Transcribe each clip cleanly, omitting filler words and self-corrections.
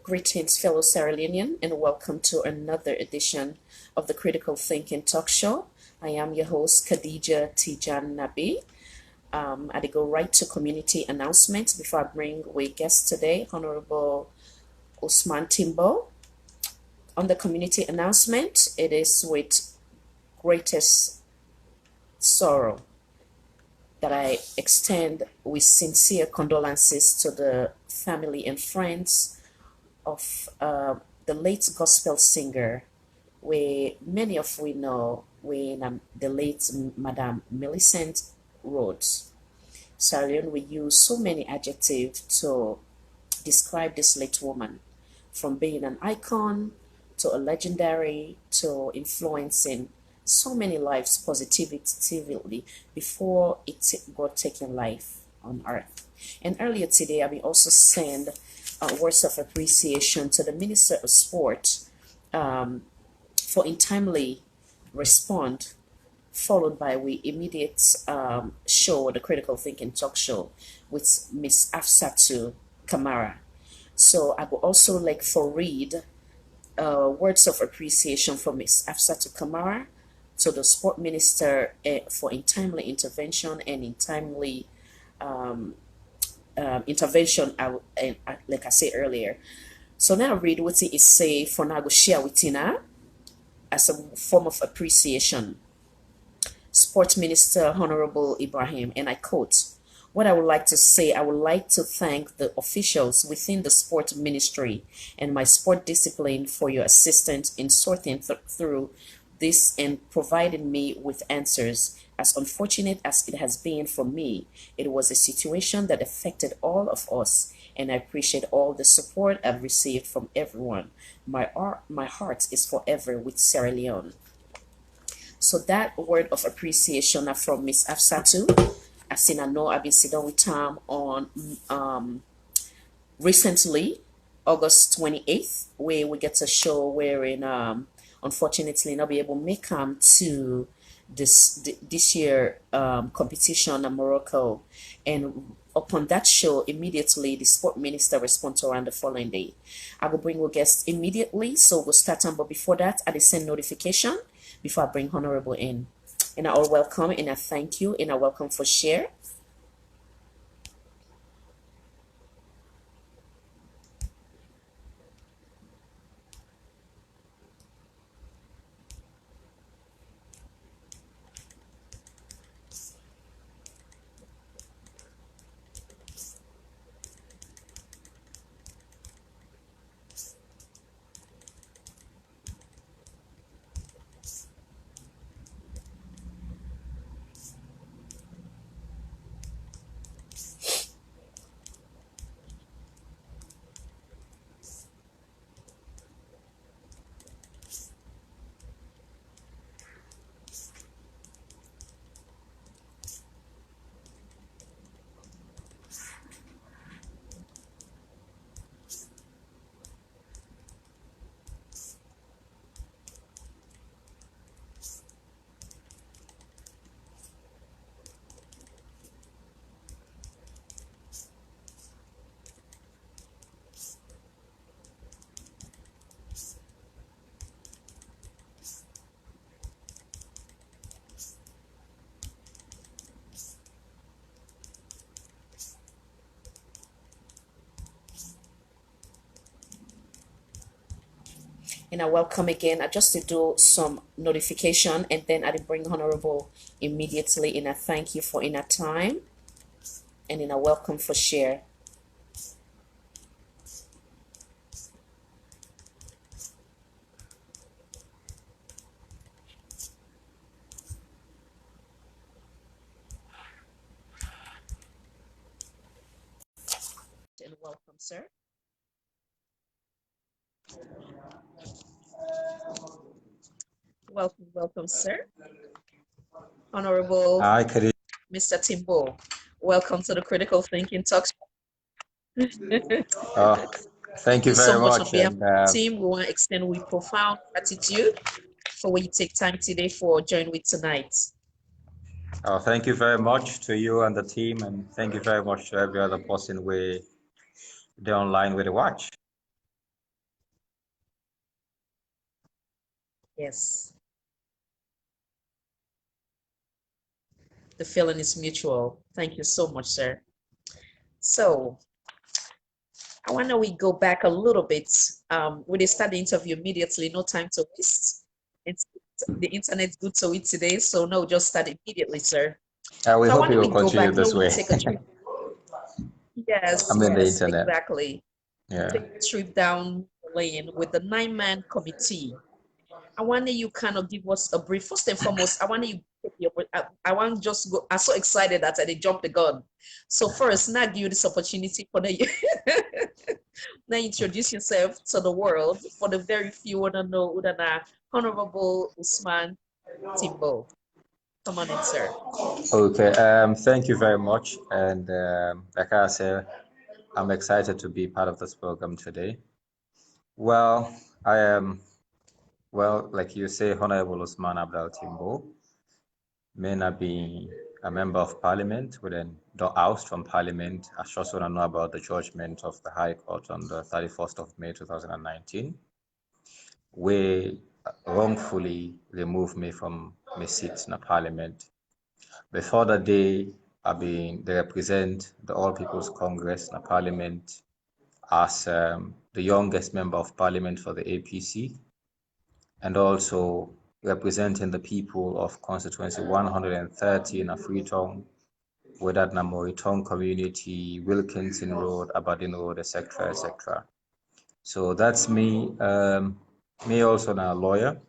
Greetings, fellow Sierra Leonean, and welcome to another edition of the Critical Thinking Talk Show. I am your host, Khadija Tijan Nabi. I go right to community announcements before I bring away guest today, Honorable Osman Timbo. On the community announcement, it is with greatest sorrow that I extend with sincere condolences to the family and friends of the late gospel singer, where many of we know when the late Madame Millicent Rhodes. Sierra Leone, we use so many adjectives to describe this late woman, from being an icon to a legendary to influencing so many lives positively before it got taken life on earth. And earlier today, I will also send words of appreciation to the Minister of Sport for untimely respond, followed by we immediate show, the Critical Thinking Talk Show with Miss Afsatu Kamara. So I would also like for read words of appreciation from Miss Afsatu Kamara to the Sport Minister for untimely intervention and untimely intervention, like I said earlier. So now read what it is say for now go share with Tina as a form of appreciation. Sports Minister Honorable Ibrahim, and I quote, what I would like to say, I would like to thank the officials within the sport ministry and my sport discipline for your assistance in sorting through this and providing me with answers. As unfortunate as it has been for me, it was a situation that affected all of us, and I appreciate all the support I've received from everyone. My heart is forever with Sierra Leone. So that word of appreciation are from Miss Afsatu. As in, I know I've been sitting with Tom on recently, August 28th, where we get a show wherein unfortunately not be able to make to this year competition in Morocco. And upon that show, immediately the sport minister responded around the following day. I will bring our guests immediately, so we'll start on. But before that, I will send notification before I bring Honorable in. And I all welcome and I thank you and I welcome for share. And I welcome again. I just to do some notification and then I bring Honorable immediately and I thank you for in a time and in a welcome for share. And welcome, sir. Welcome, sir. Honorable Hi, Khadija. Mr. Timbo. Welcome to the Critical Thinking Talk. Oh, thank Thank you you so very much on much. behalf of And the team. We want to extend with profound gratitude for what you take time today for joining with tonight. thank you very much to you and the team. And thank you very much to every other person we the online with the watch. Yes. The feeling is mutual. Thank you so much, sir. So I wonder we go back a little bit. We start the interview immediately, no time to waste. It's the internet's good to it today, so no, just start immediately, sir. We So I hope wonder you will we go continue back, no, this we way. take a trip. Yes, I'm in the yes, internet. exactly. Yeah. Take a trip down the lane with the nine-man committee. I wonder you kind of give us a brief. First and foremost, I wonder you. I want to just go. I'm so excited that I jumped the gun. So first, now give you this opportunity for the now introduce yourself to the world for the very few who don't know who that are. Honorable Osman Timbo. Come on in, sir. Okay. Thank you very much. And like I said, I'm excited to be part of this program today. Well, I am, well, like you say, Honorable Osman Abdallah Timbo, may not be a member of parliament within the house from parliament. I just want to know about the judgment of the High Court on the 31st of May 2019, where wrongfully removed me from my seat in the parliament. Before that day, they represent the All People's Congress in the parliament as the youngest member of parliament for the APC, and also representing the people of constituency 130 in Freetown, with that Namoriton community, Wilkinson Road, Aberdeen Road, etc., etc. So that's me. Me also now a lawyer,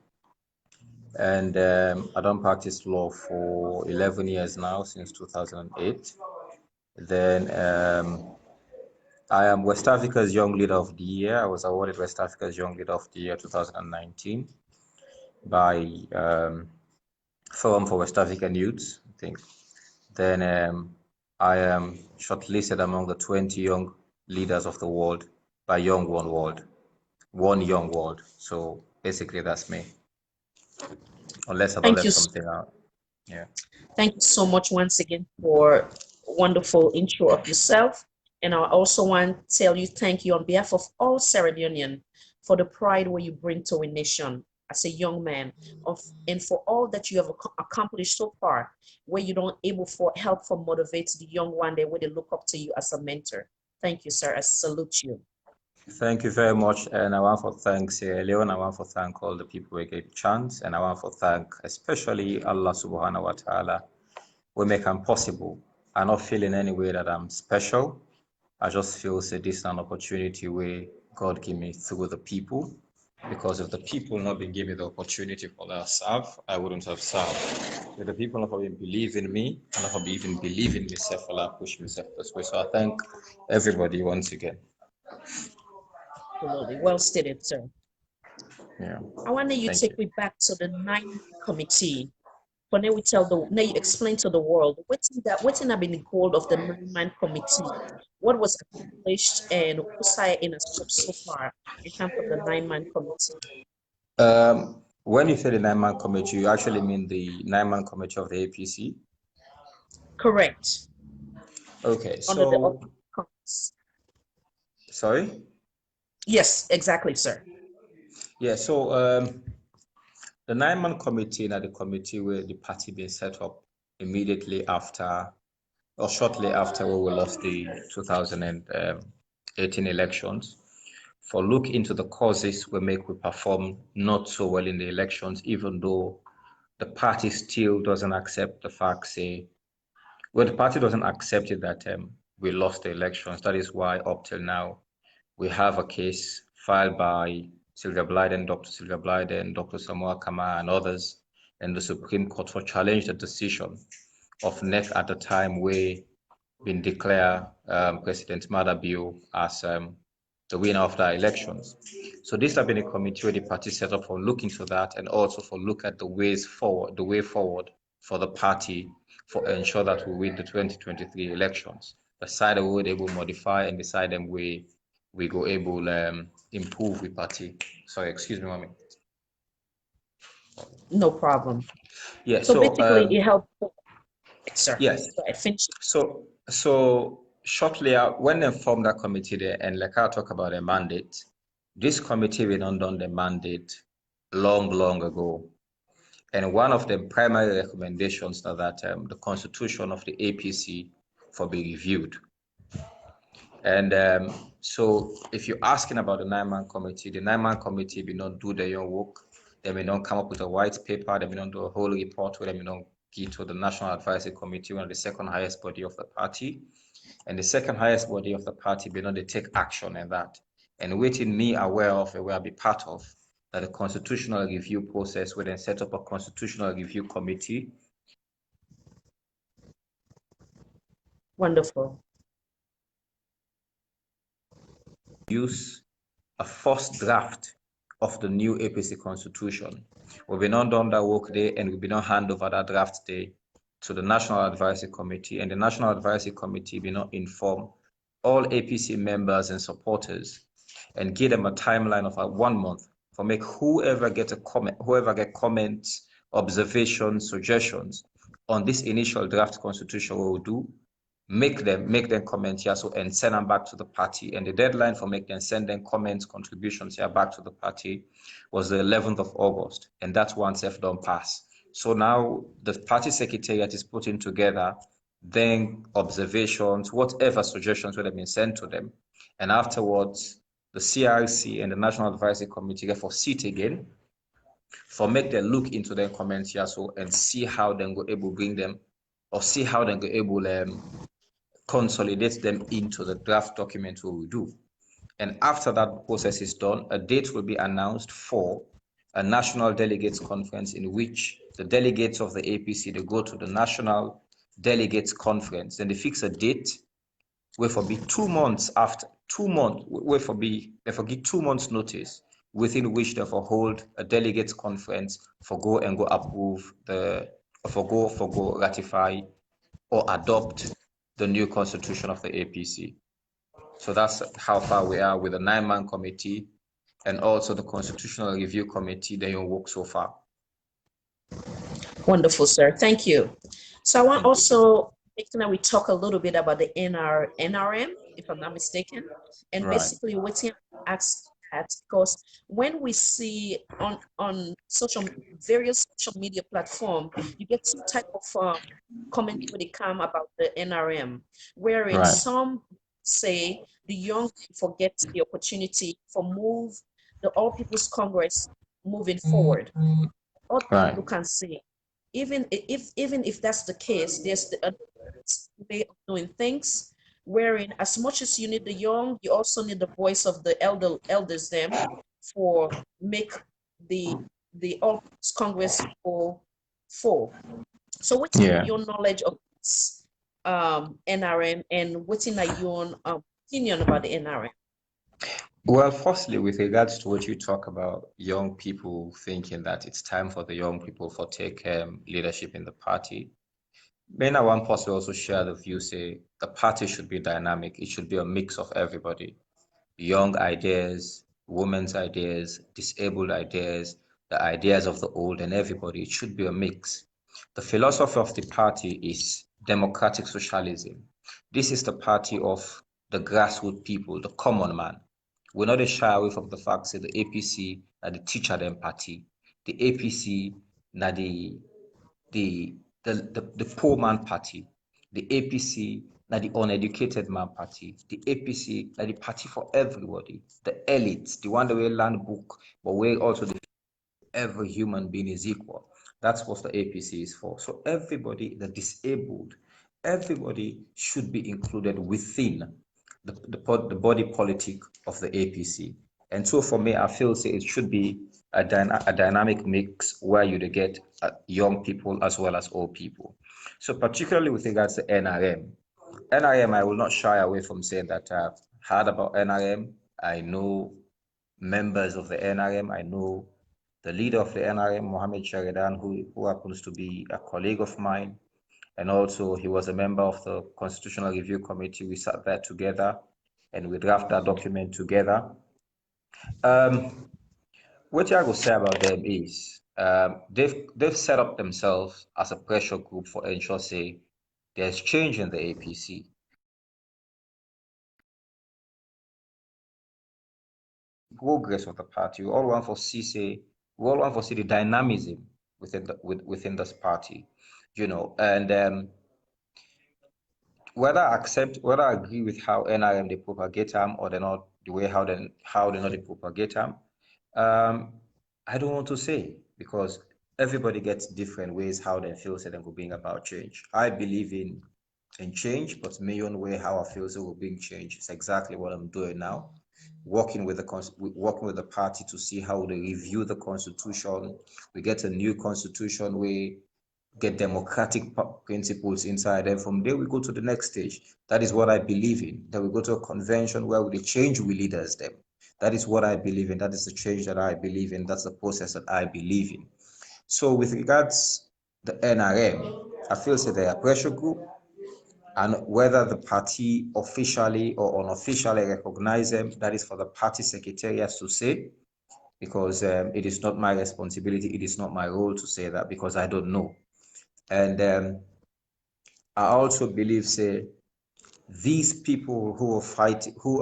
and I don't practice law for 11 years now, since 2008. Then I am West Africa's Young Leader of the Year. I was awarded West Africa's Young Leader of the Year 2019 by Forum for West African Youths, I think. Then I am shortlisted among the 20 young leaders of the world by Young One World, One Young World. So basically, that's me. Unless I've Thank you. left something out. Yeah. Thank you so much once again for a wonderful intro of yourself. And I also want to tell you thank you on behalf of all Sierra Leonean for the pride where you bring to a nation as a young man and for all that you have accomplished so far, where you don't able for help for motivate the young one day where they look up to you as a mentor. Thank you, sir. I salute you. Thank you very much. And I want to thank Sierra Leone. I want to thank all the people who gave a chance. And I want to thank especially Allah subhanahu wa ta'ala who make it possible. I not feel in any way that I'm special. I just feel this is an opportunity where God gave me through the people. Because if the people not been given the opportunity for that serve, I wouldn't have served. If the people not even believe in me, and not even believe in myself, I'll push myself this way. So I thank everybody once again. Absolutely. Well stated, sir. Yeah. I want you Thank take you. me back to the nine committee. But then we tell now you explain to the world what's in have been the goal of the nine-man committee, what was accomplished, and who's in a scope so far in terms of the nine-man committee. When you say the nine-man committee, you actually mean the nine-man committee of the APC? Correct. Okay, Under the so Congress. sorry? Yes, exactly, sir. Yeah, so the nine-man committee now the committee where the party been set up immediately after or shortly after we lost the 2018 elections, for look into the causes we make we perform not so well in the elections, even though the party still doesn't accept the fact, say, well, the party doesn't accept it that we lost the elections. That is why up till now, we have a case filed by Sylvia Blyden, Dr. Sylvia Blyden, Dr. Samoa Kama, and others in the Supreme Court for challenge the decision of NEC at the time where been declared President Madabio as the winner of the elections. So this has been a committee where the party set up for look into that and also for look at the way forward for the party for ensure that we win the 2023 elections. The side that we were able to modify and the side that we go able improve with party. Sorry, excuse me, mommy. No problem. Yeah, So so basically, it helped. Sir, yes. so I finished. So shortly when they formed that committee there, and like I'll talk about a mandate, this committee will not done the mandate long ago. And one of the primary recommendations are that the constitution of the APC for be reviewed. And so if you're asking about the 9-man committee, the 9-man committee may not do their own work. They may not come up with a white paper. They may not do a whole report. They may not give to the National Advisory Committee, one of the second highest body of the party. And the second highest body of the party may not take action on that. And waiting me aware of and will be part of that the constitutional review process will then set up a constitutional review committee. Wonderful. Use a first draft of the new APC constitution. We've been not done that work day, and we've been not hand over that draft day to the National Advisory Committee, and the National Advisory Committee will not inform all APC members and supporters and give them a timeline of 1 month for make whoever get comments, observations, suggestions on this initial draft constitution we will do, make them comment here and send them back to the party. And the deadline for send them comments, contributions here back to the party was the 11th of August. And that's one self done pass. So now the party secretariat is putting together then observations, whatever suggestions would have been sent to them. And afterwards, the CRC and the National Advisory Committee therefore sit again for make them look into their comments here and see how they go able bring them, or see how they go able consolidate them into the draft document we will do. And after that process is done, a date will be announced for a national delegates conference in which the delegates of the APC, they go to the national delegates conference. Then they fix a date, where for be 2 months after, 2 months, where for give 2 months notice, within which they for hold a delegates conference for go approve for go ratify or adopt the new constitution of the APC. So that's how far we are with the 9-man committee and also the constitutional review committee. They all work so far. Wonderful, sir. Thank you. So I want also we talk a little bit about the NRM, if I'm not mistaken, and right. Basically what you ask at, because when we see on various social media platforms, you get some type of comment when they come about the NRM, wherein some say the young forget the opportunity for the All People's Congress moving forward. Other people can say, even if that's the case, there's a way of doing things, wherein as much as you need the young, you also need the voice of the elders them for make the All Congress go full. So what's your knowledge of this NRM, and what's your opinion about the NRM? Well, firstly, with regards to what you talk about, young people thinking that it's time for the young people for take leadership in the party, then I want to also share the view, say the party should be dynamic. It should be a mix of everybody. Young ideas, women's ideas, disabled ideas, the ideas of the old, and everybody. It should be a mix. The philosophy of the party is democratic socialism. This is the party of the grassroots people, the common man. We're not shy away from the fact that the APC are the teacher them party. The APC na the poor man party. The APC na the uneducated man party. The APC na the party for everybody. The elites, the one that will learn book, but where also every human being is equal. That's what the APC is for. So everybody, the disabled, everybody should be included within the body politic of the APC. And so for me, I feel it should be a dynamic mix where you get young people as well as old people. So particularly with regards to NRM, I will not shy away from saying that I've heard about NRM. I know members of the NRM. I know the leader of the NRM, Mohammed Sheridan, who happens to be a colleague of mine. And also he was a member of the Constitutional Review Committee. We sat there together and we drafted that document together. What I will say about them is they've set up themselves as a pressure group for ensure say there's change in the APC. Progress of the party. We all want for CC we all want to see the dynamism within this party, and whether I agree with how NRM they propagate them or they're not the way how they not they propagate them, I don't want to say, because everybody gets different ways how they feel say they will bring about change. I believe in change, but my own way how I feel so will bring change. It's exactly what I'm doing now, working with the party to see how they review the constitution. We get a new constitution, we get democratic principles inside, and from there we go to the next stage. That is what I believe in. Then we go to a convention where the change we lead us them. That is what I believe in. That is the change that I believe in. That's the process that I believe in. So with regards the NRM, I feel say they are a pressure group, and whether the party officially or unofficially recognize them, that is for the party secretariat to say, because it is not my responsibility, it is not my role to say that, because I don't know. And I also believe, say, these people who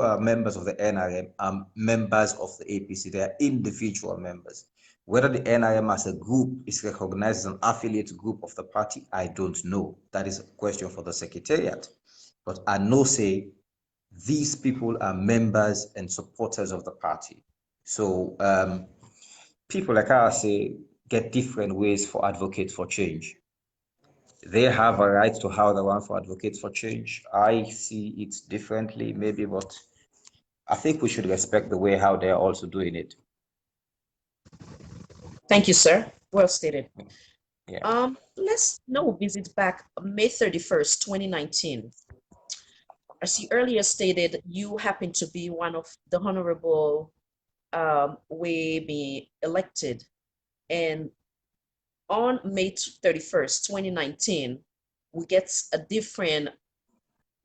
are members of the NRM are members of the APC. They are individual members. Whether the NRM as a group is recognized as an affiliate group of the party, I don't know. That is a question for the secretariat. But I know, say, these people are members and supporters of the party. So people, like I say, get different ways for advocate for change. They have a right to how they want for advocates for change. I see it differently, maybe, but I think we should respect the way how they're also doing it. Thank you, sir. Well stated. Yeah. Let's now visit back May 31st, 2019. As you earlier stated, you happen to be one of the honorable way be elected. And on May 31st, 2019, we get a different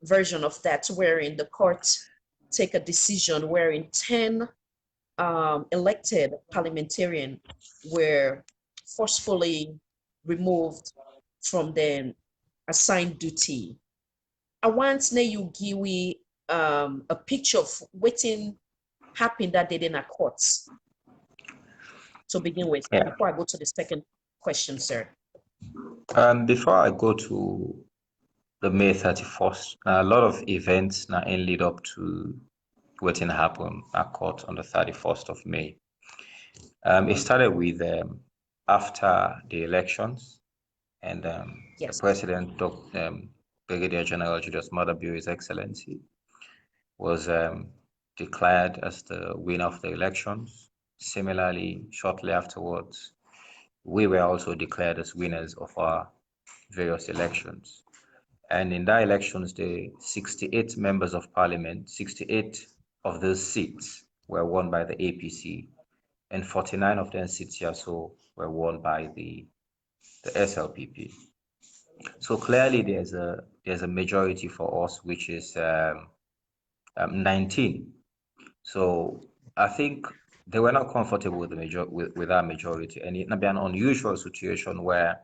version of that, wherein the court take a decision wherein 10 elected parliamentarians were forcefully removed from their assigned duty. I want you give a picture of what happened that day in a court to begin with, Yeah. before I go to the second question, sir. Before I go to the May 31st, a lot of events now in lead up to what happened at court on the 31st of May. It started with after the elections, and Yes. the president, Brigadier General Julius Maada, His Excellency, was declared as the winner of the elections. Similarly, shortly afterwards, we were also declared as winners of our various elections. And in that elections, the 68 members of parliament, 68 of those seats were won by the APC, and 49 of them seats also were won by the SLPP. So clearly there's a majority for us, which is 19. So I think they were not comfortable with that majority, and it may be an unusual situation where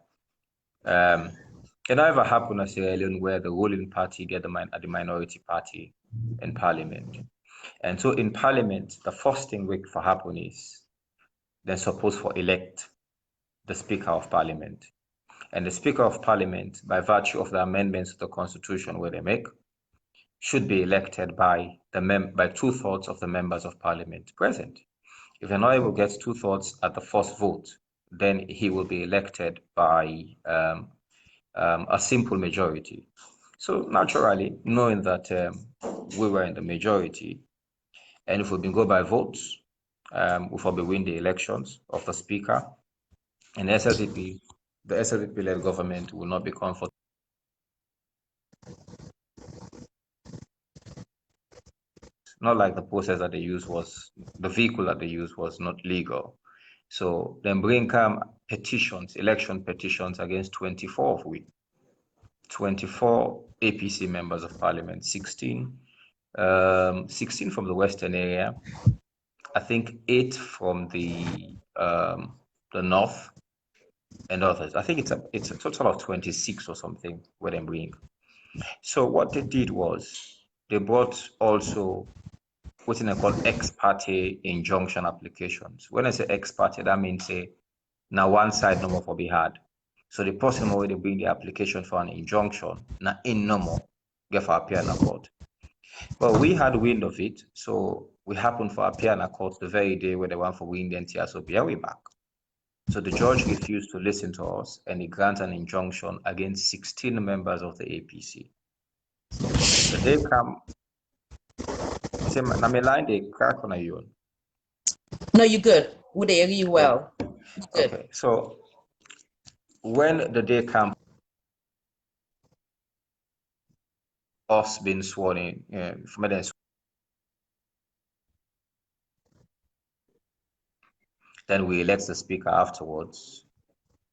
it never happened as Sierra Leone where the ruling party get the minority party in parliament. And so in parliament, the first thing which for happen is they're supposed to elect the Speaker of Parliament. And the Speaker of Parliament, by virtue of the amendments to the Constitution where they make, should be elected by 2/3 of the members of Parliament present. If you're not able to get 2/3 at the first vote, then he will be elected by a simple majority. So naturally, knowing that we were in the majority, and if we go by votes, we probably win the elections of the Speaker, and the SLPP-led government will not be comfortable. Not like the process that they used was, the vehicle that they used was not legal. So then bring petitions, election petitions against 24 of we. 24 APC members of parliament, 16 from the western area, I think 8 from the north, and others. I think it's a total of 26 or something where they bring. So what they did was they brought also what I call ex parte injunction applications. When I say ex parte, that means say now one side no more for be had. So the person where they bring the application for an injunction, now in no more get for appear in a court. But we had wind of it, so we happened for appear in a court the very day where they went for wind and tear, so we back. So the judge refused to listen to us and he granted an injunction against 16 members of the APC. The day come, say, my line they crack on you. No, you're good. Would they hear you well? Okay. Okay. So when the day comes, us being sworn in, then we elect the speaker afterwards.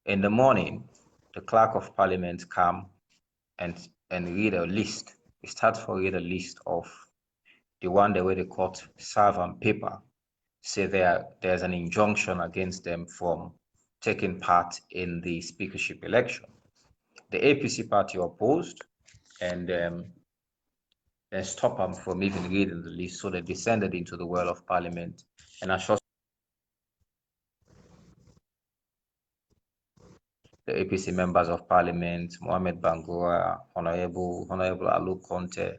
In the morning, the clerk of parliament come and read a list. We start to read a list of the one the way the court serve on paper. Say there's an injunction against them from taking part in the speakership election. The APC party opposed and they stopped them from even reading the list, so they descended into the well of parliament and assured the APC members of parliament, Mohamed Bangura, Honorable Alu Conte.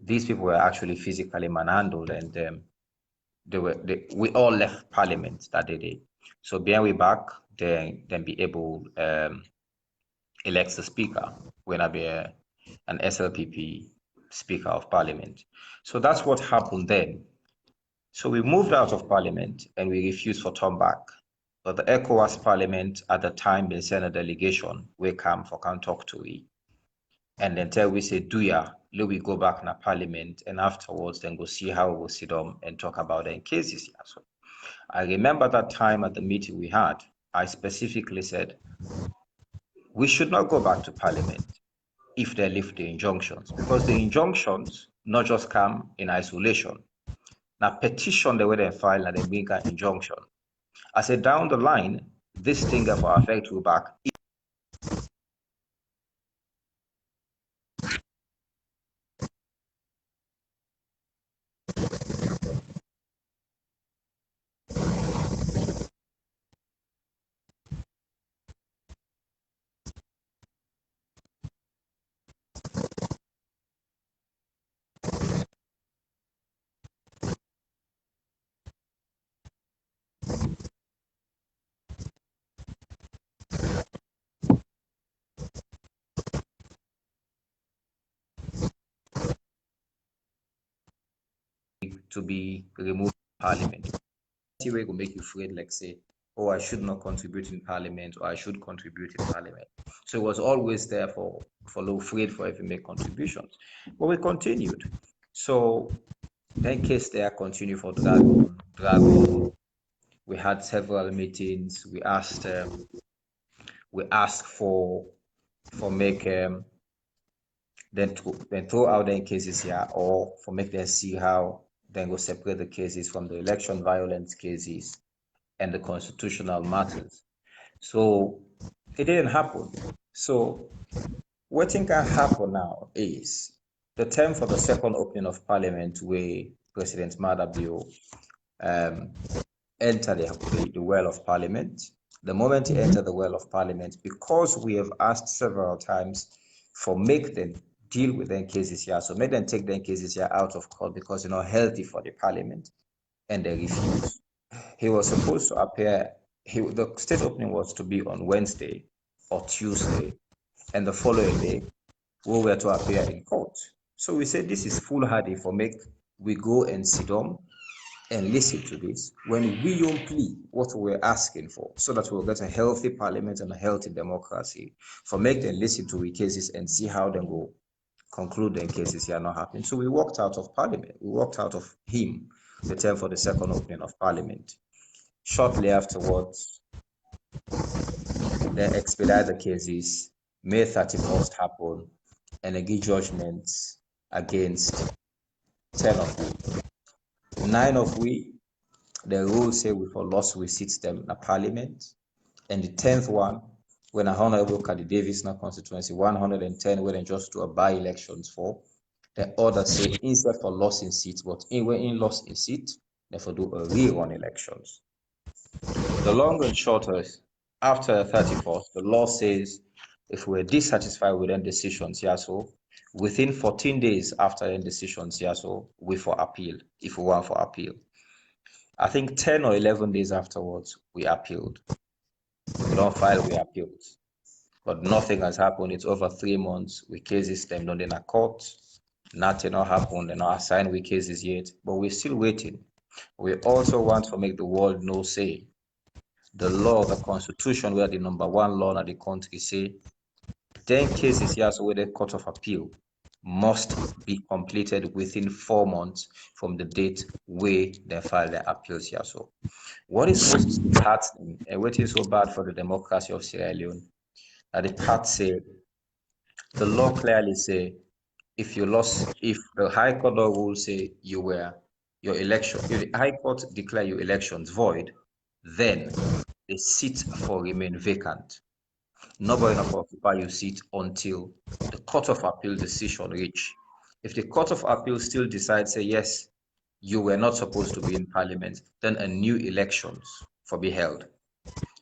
These people were actually physically manhandled, and we all left parliament that day. So being we back, then be able elect the speaker when I be an SLPP speaker of parliament. So that's what happened then. So we moved out of parliament and we refused for turn back. But the ECOWAS parliament at the time, they sent a delegation, we come for can talk to we. And then tell we say, do ya, let we go back in a parliament and afterwards then go see how we'll sit down and talk about the cases. So I remember that time at the meeting we had, I specifically said, we should not go back to parliament if they lift the injunctions, because the injunctions not just come in isolation. Now petition the way they file and they bring an injunction. I said down the line, this thing will affect you back. To be removed from parliament. Way will make you afraid, like say, oh, I should not contribute in parliament, or I should contribute in parliament. So it was always there for low afraid for if you make contributions. But we continued. So then case there continue for Dragon. We had several meetings. We asked for make then throw out the cases here, or for make them see how then go separate the cases from the election violence cases and the constitutional matters. So it didn't happen. So what can happen now is the term for the second opening of parliament where President Madabio entered the well of parliament. The moment he entered the well of parliament, because we have asked several times for make them deal with their cases here, so make them take their cases here out of court because they're not healthy for the parliament, and they refused. He was supposed to appear, the state opening was to be on Wednesday or Tuesday, and the following day, we were to appear in court. So we said this is foolhardy for make we go and sit down and listen to this when we don't plea what we're asking for, so that we'll get a healthy parliament and a healthy democracy, for make them listen to the cases and see how they go conclude their cases here not happening. So we walked out of parliament. We walked out of him the term for the second opening of parliament. Shortly afterwards, they expedite the cases. May 31st happened, and they give judgments against 10 of them. 9 of we, the rules say we for lost we seats them in a parliament. And the 10th one, when a honorable Kadi Davis in a constituency, 110 where they just do a by-elections for, The others say instead for loss in seats, but when in loss in seat, therefore do a rerun elections. The long and short is, after 31st, the law says if we're dissatisfied with any decisions, yeah, so within 14 days after any decisions, yeah, so we for appeal, if we want for appeal. I think 10 or 11 days afterwards, we appealed. We don't file, we appealed. But nothing has happened. It's over 3 months. We cases them done in a court. Nothing not happened. They're not assigned with cases yet. But we're still waiting. We also want to make the world know, say, the law, the constitution, where the number one law in the country say, 10 cases here, so where the court of appeal must be completed within 4 months from the date where they file their appeals here. So what is most disheartening and what is so bad for the democracy of Sierra Leone, that the part say, the law clearly say, if you lost, if the High Court rule say your election, if the High Court declare your elections void, then the seat for remain vacant. Nobody can occupy your seat until the Court of Appeal decision reach. If the Court of Appeal still decides, say, yes, you were not supposed to be in Parliament, then a new elections for be held.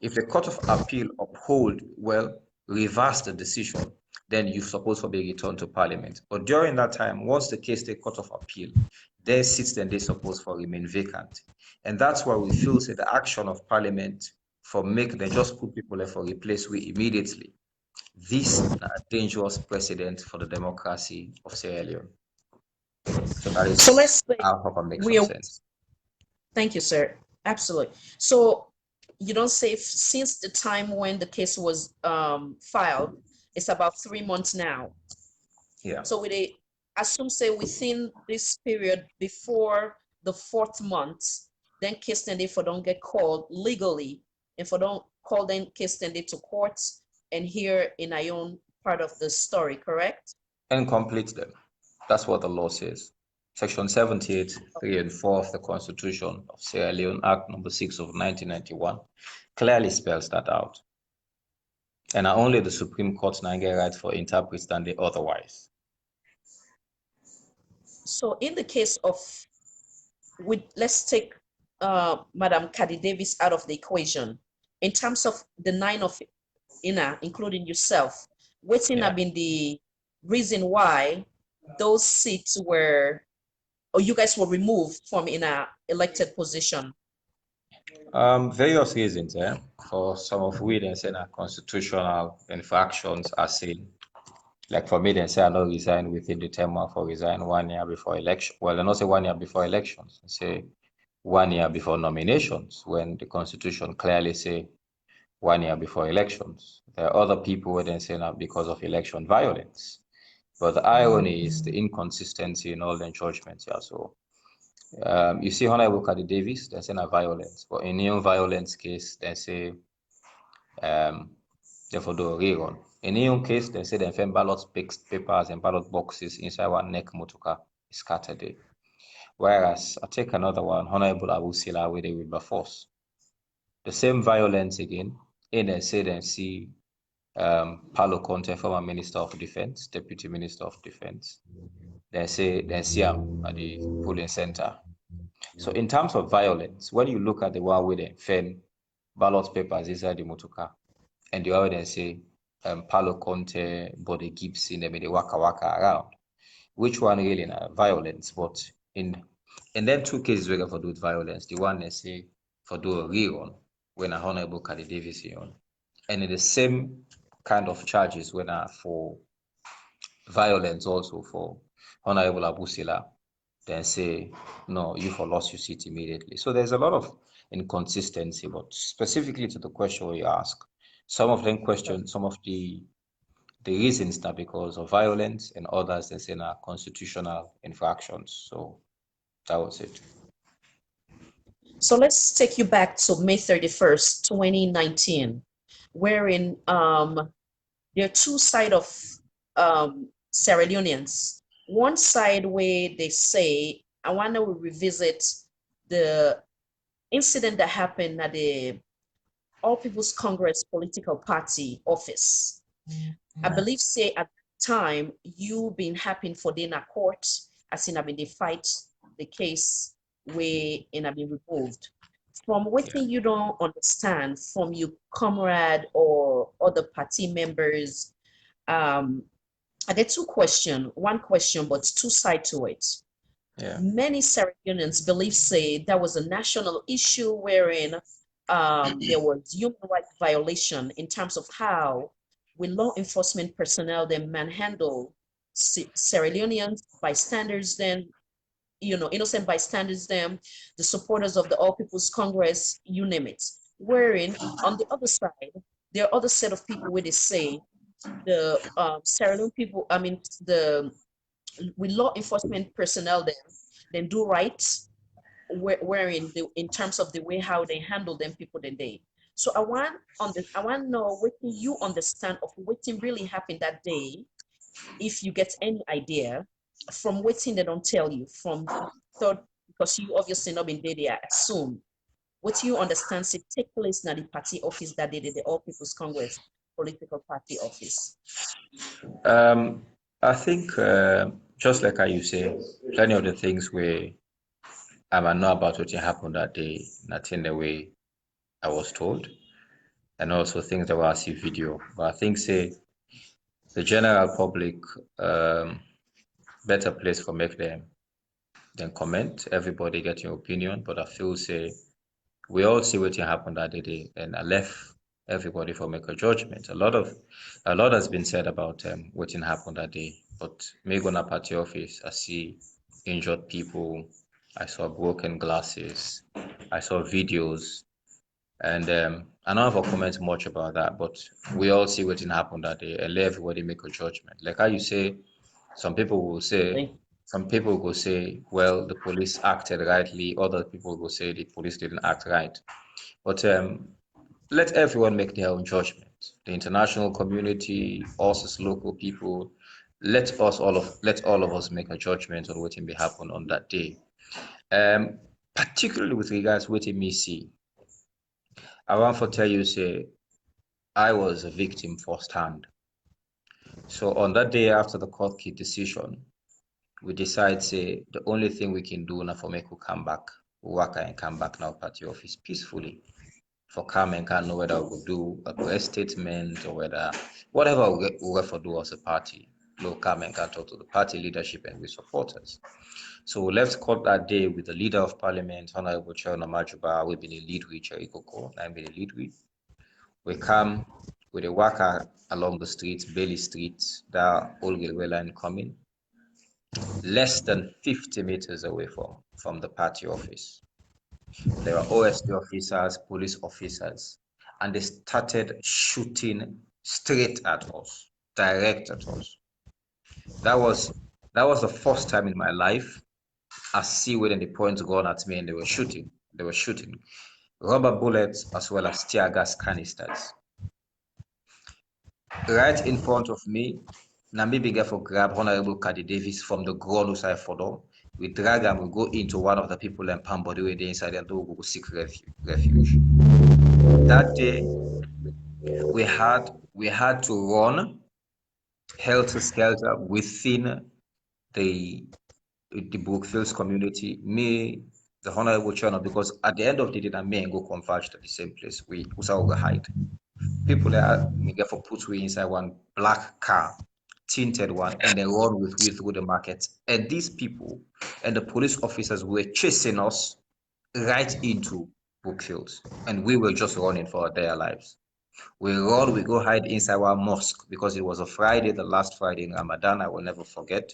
If the Court of Appeal uphold, well, reverse the decision, then you're supposed to be returned to Parliament. But during that time, once the case the Court of Appeal, their seats then they supposed to remain vacant. And that's why we feel say the action of Parliament for make them just put people there for replace we immediately. This is a dangerous precedent for the democracy of Sierra Leone. So that is, So let's say I hope I make we some are, sense. thank you, sir. Absolutely. So you don't say since the time when the case was filed, it's about 3 months now. Yeah. So we assume say within this period before the 4th month, then case then for don't get called legally, and for don't call then case then to courts and here in our own part of the story, correct? And complete them. That's what the law says. Section 78, 3 and 4 of the Constitution of Sierra Leone, Act number 6 of 1991, clearly spells that out. And only the Supreme Court now get right for interpret than the otherwise. So in the case of, let's take Madam Cady Davis out of the equation. In terms of the 9 of INA, including yourself, what's have been the reason why those seats were, or you guys were removed from in a elected position? Various reasons, for some of we they say that constitutional infractions are seen. Like for me, they say I not resign within the term for resign 1 year before election. Well, they not say 1 year before elections. They say 1 year before nominations, when the constitution clearly say 1 year before elections. There are other people who then say now because of election violence. But the irony is the inconsistency in all the judgments. Yeah. So you see Honorable Cady Davis, they say not violence. But in non-violence case, they say therefore do a rerun. In any case, they say they find ballot papers and ballot boxes inside one neck motoka is scattered. Whereas I take another one, Honorable Abusila with the Wilberforce. The same violence again, in they say they see Paulo Conte, former Minister of Defense, Deputy Minister of Defense. They see him at the polling center. So in terms of violence, when you look at the one where they find ballot papers inside the motoka, and the other they say Paulo Conte, Bode Gibson, they made the waka around. Which one really violence? But in then 2 cases we for do violence. The one they say for do a rerun when a Honorable Cady Davis on. And in the same kind of charges when for violence also for Honorable Abusila, then say, no, you for lost your seat immediately. So there's a lot of inconsistency, but specifically to the question you ask, some of them question some of the reasons that because of violence and others they say are constitutional infractions. So that was it. So let's take you back to May 31st, 2019, wherein there are 2 sides of Sierra Leoneans. One side where they say, I want to revisit the incident that happened at the All People's Congress political party office. I believe say at the time you been happy for the court, as in they fight the case where in have been removed. From what Yeah. thing you don't understand from your comrade or other party members, I get two questions, one question, but two sides to it. Yeah. Many Sierra Leoneans believe say that was a national issue wherein there was human rights violation in terms of how we law enforcement personnel then manhandle Sierra Leoneans, bystanders, then innocent bystanders, them, the supporters of the All People's Congress, you name it. Wherein on the other side, there are other set of people where they say the Sierra Leone people, I mean the with law enforcement personnel then do right wherein in terms of the way how they handle them people today. So I want to know what you understand of what really happened that day, if you get any idea from what they don't tell you from third, because you obviously not been there, I assume what you understand say take place in the party office that they did the All People's Congress political party office. I think just like how you say, plenty of the things where I might know about what happened that day, not in the way I was told, and also things that were I see video. But I think say the general public better place for make them then comment. Everybody get your opinion, but I feel say we all see what happened that day, and I left everybody for make a judgment. A lot has been said about what happened that day, but me going up at the office, I see injured people, I saw broken glasses, I saw videos, and I don't have a comment much about that, but we all see what happened that day, and let everybody make a judgment. Like how you say, some people will say, some people will say, well, the police acted rightly. Other people will say the police didn't act right. But let everyone make their own judgment. The international community, us as local people, let all of us make a judgment on what may happen on that day. Particularly with regards to what me see, I want to tell you, say, I was a victim firsthand. So on that day after the court key decision, we decide say the only thing we can do now for make we come back, work and come back now party office peacefully. For come and can know whether we will do a press statement or whether whatever we will for do as a party. We'll come and can talk to the party leadership and the supporters. So we left court that day with the leader of parliament, Honorable Chair Namajuba, we've been a lead with Chair Ikoko, I've been a lead with. We come with a worker along the streets, Bailey Street, that old railway line coming, less than 50 meters away from the party office. There were OSD officers, police officers, and they started shooting straight at us, direct at us. That was the first time in my life I see when the points gone at me and they were shooting. They were shooting rubber bullets as well as tear gas canisters. Right in front of me, Nambi began for grab Honorable Kadi Davis from the ground side for them. We drag and we go into one of the people and palm body way inside and do go seek refuge. That day we had to run helter skelter within the Brookfields community. Me, the Honorable Chairman, because at the end of the day, that may go converge to the same place. We also go hide. People there may get for put we inside one black car, tinted one, and then run with we through the market. And these people and the police officers were chasing us right into Brookfields, and we were just running for their lives. We run, we go hide inside our mosque because it was a Friday, the last Friday in Ramadan, I will never forget.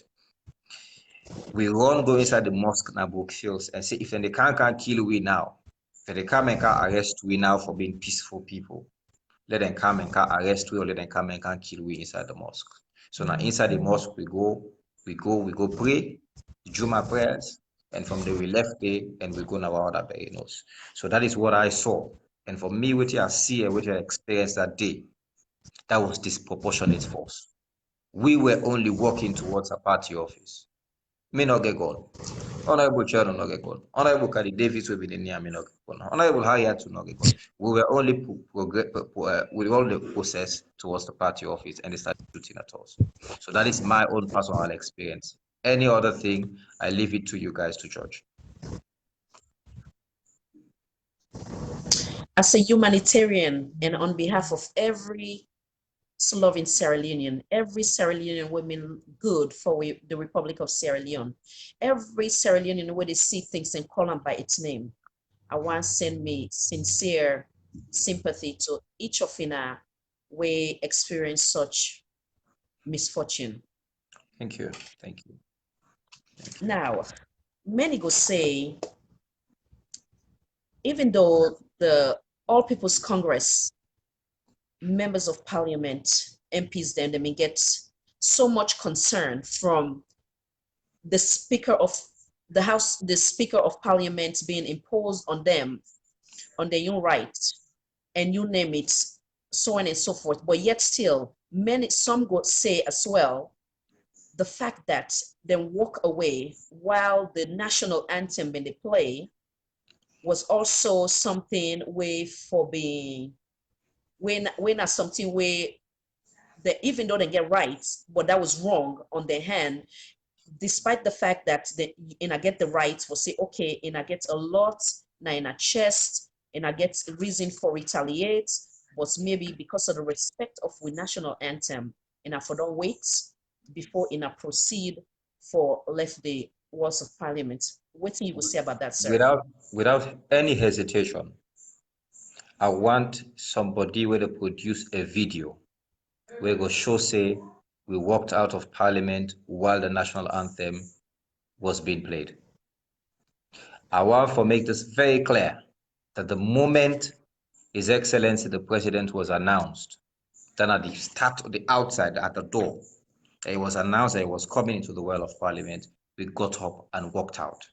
We run, go inside the mosque in Brookfields and say, if they can't kill we now, if they come and can't arrest we now for being peaceful people, let them come and can't arrest we or let them come and can't kill we inside the mosque. So now inside the mosque we go pray, Juma prayers, and from there we left there and we go now other burials. So that is what I saw. And for me, what I see and what I experienced that day, that was disproportionate force. We were only walking towards a party office. Me not get gone. Honorable Chairman not get gone. Honorable Kadi Davis will be the near me not get gone. Honorable Hayat to not get gone. We were only we all the process towards the party office and they started. shooting at us. So that is my own personal experience. Any other thing, I leave it to you guys to judge. As a humanitarian and on behalf of every loving Sierra Leonean, every Sierra Leonean women good for the Republic of Sierra Leone, every Sierra Leonean where they see things and call them by its name, I want to send me sincere sympathy to each of you we experience such misfortune. Thank you. Thank you. Thank you. Now, many go say, even though the All People's Congress members of parliament, MPs, then they may get so much concern from the Speaker of the House, the Speaker of Parliament being imposed on them, on their own rights, and you name it, so on and so forth. But yet still, some go say as well, the fact that they walk away while the national anthem when they play was also something way for being when as something where that even though they get rights, but that was wrong on their hand, despite the fact that they in I get the rights for say, okay, and I get a lot now in a chest, and I get a reason for retaliate, but maybe because of the respect of the national anthem, and I for don't wait before in a proceed for left the walls of parliament. What do you will say about that, sir? Without any hesitation, I want somebody where to produce a video where go show say we walked out of parliament while the national anthem was being played. I want to make this very clear that the moment His Excellency the President was announced, then at the start of the outside at the door, it was announced that he was coming into the well of parliament, we got up and walked out.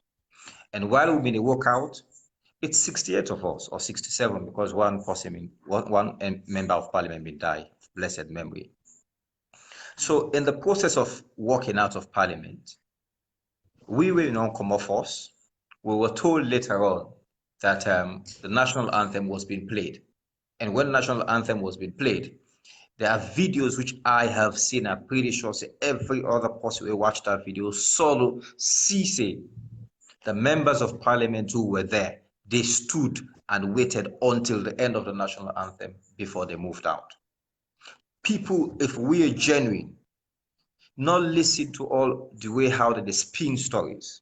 And while we've been walk out, it's 68 of us, or 67, because one member of parliament may die, blessed memory. So in the process of walking out of parliament, we were in non-common force. We were told later on that the national anthem was being played. And when the national anthem was being played, there are videos which I have seen. I'm pretty sure every other person who watched that video solo see the members of parliament who were there, they stood and waited until the end of the national anthem before they moved out. People, if we are genuine, not listen to all the way how they spin stories.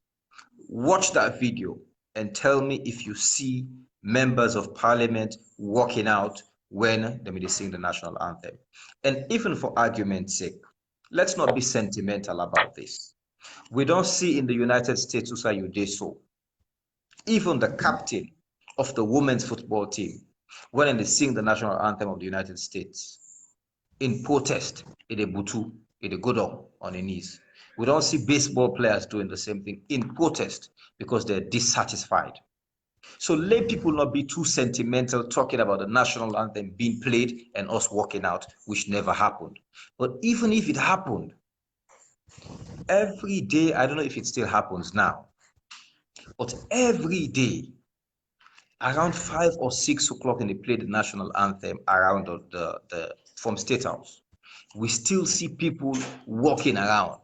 Watch that video and tell me if you see members of parliament walking out when they sing the national anthem. And even for argument's sake, let's not be sentimental about this. We don't see in the United States so. Even the captain of the women's football team, when they sing the national anthem of the United States, in protest, in a butu, in a go down on their knees. We don't see baseball players doing the same thing in protest because they're dissatisfied. So let people not be too sentimental talking about the national anthem being played and us walking out, which never happened. But even if it happened, every day, I don't know if it still happens now, but every day, around 5 or 6 o'clock, and they play the national anthem around from State House. We still see people walking around.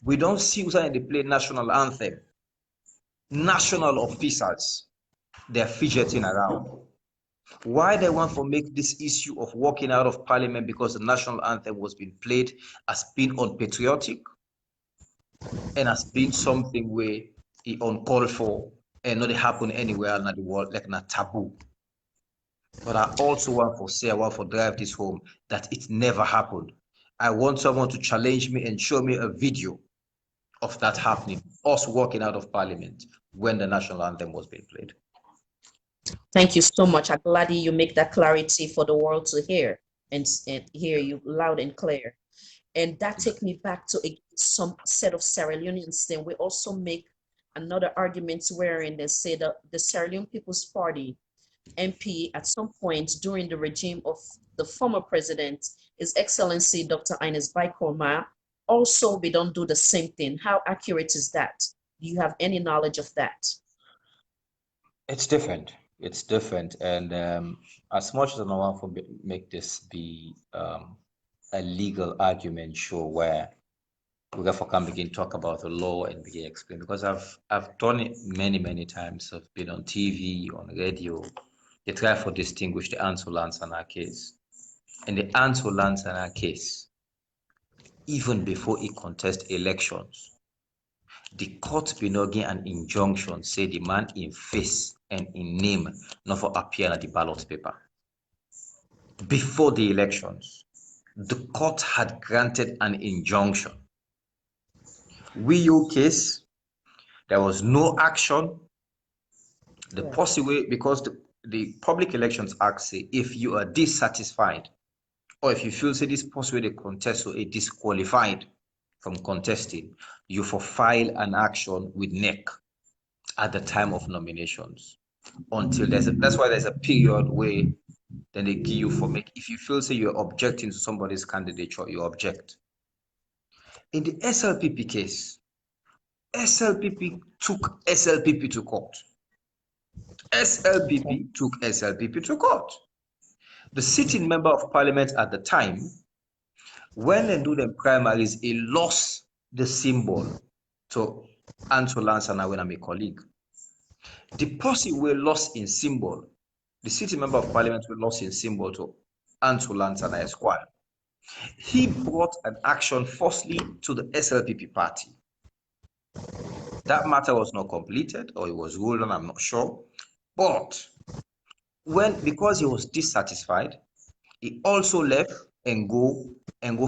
We don't see when they play national anthem. National officials, they're fidgeting around. Why they want to make this issue of walking out of parliament because the national anthem was being played as being unpatriotic and as being something where it uncalled for and not happen anywhere in the world, like a taboo. But I also want to say, I want to drive this home, that it never happened. I want someone to challenge me and show me a video of that happening, us walking out of parliament when the national anthem was being played. Thank you so much. I'm glad you make that clarity for the world to hear and hear you loud and clear. And that takes me back to some set of Sierra Leoneans. Then we also make another argument wherein they say that the Sierra Leone People's Party MP at some point during the regime of the former president, His Excellency Dr. Ines Baikorma, also we don't do the same thing. How accurate is that? Do you have any knowledge of that? It's different. It's different. And as much as I want to make this be a legal argument show where we therefore can begin talk about the law and begin explain, because I've done it many times. I've been on TV, on radio. They try to distinguish the Anso Lansana case. In the Anso Lansana case, even before he contest elections, the court been getting an injunction say the man in face and in name not for appear at the ballot paper. Before the elections, the court had granted an injunction. Wiyo case, there was no action. The possible, because the Public Elections Act say if you are dissatisfied or if you feel say this possible the contest or a disqualified from contesting, you for file an action with NEC at the time of nominations. Until that's why there's a period where then they give you for make. If you feel say you're objecting to somebody's candidature, you object. In the SLPP case, SLPP took SLPP to court. SLPP took SLPP to court. The sitting member of parliament at the time, when they do the primaries, he lost the symbol to Anso Lansana when I'm a colleague. The person were lost in symbol. The sitting member of parliament were lost in symbol to Anso Lansana Esquire. He brought an action firstly to the SLPP party. That matter was not completed, or it was ruled on, I'm not sure. But because he was dissatisfied, he also left and go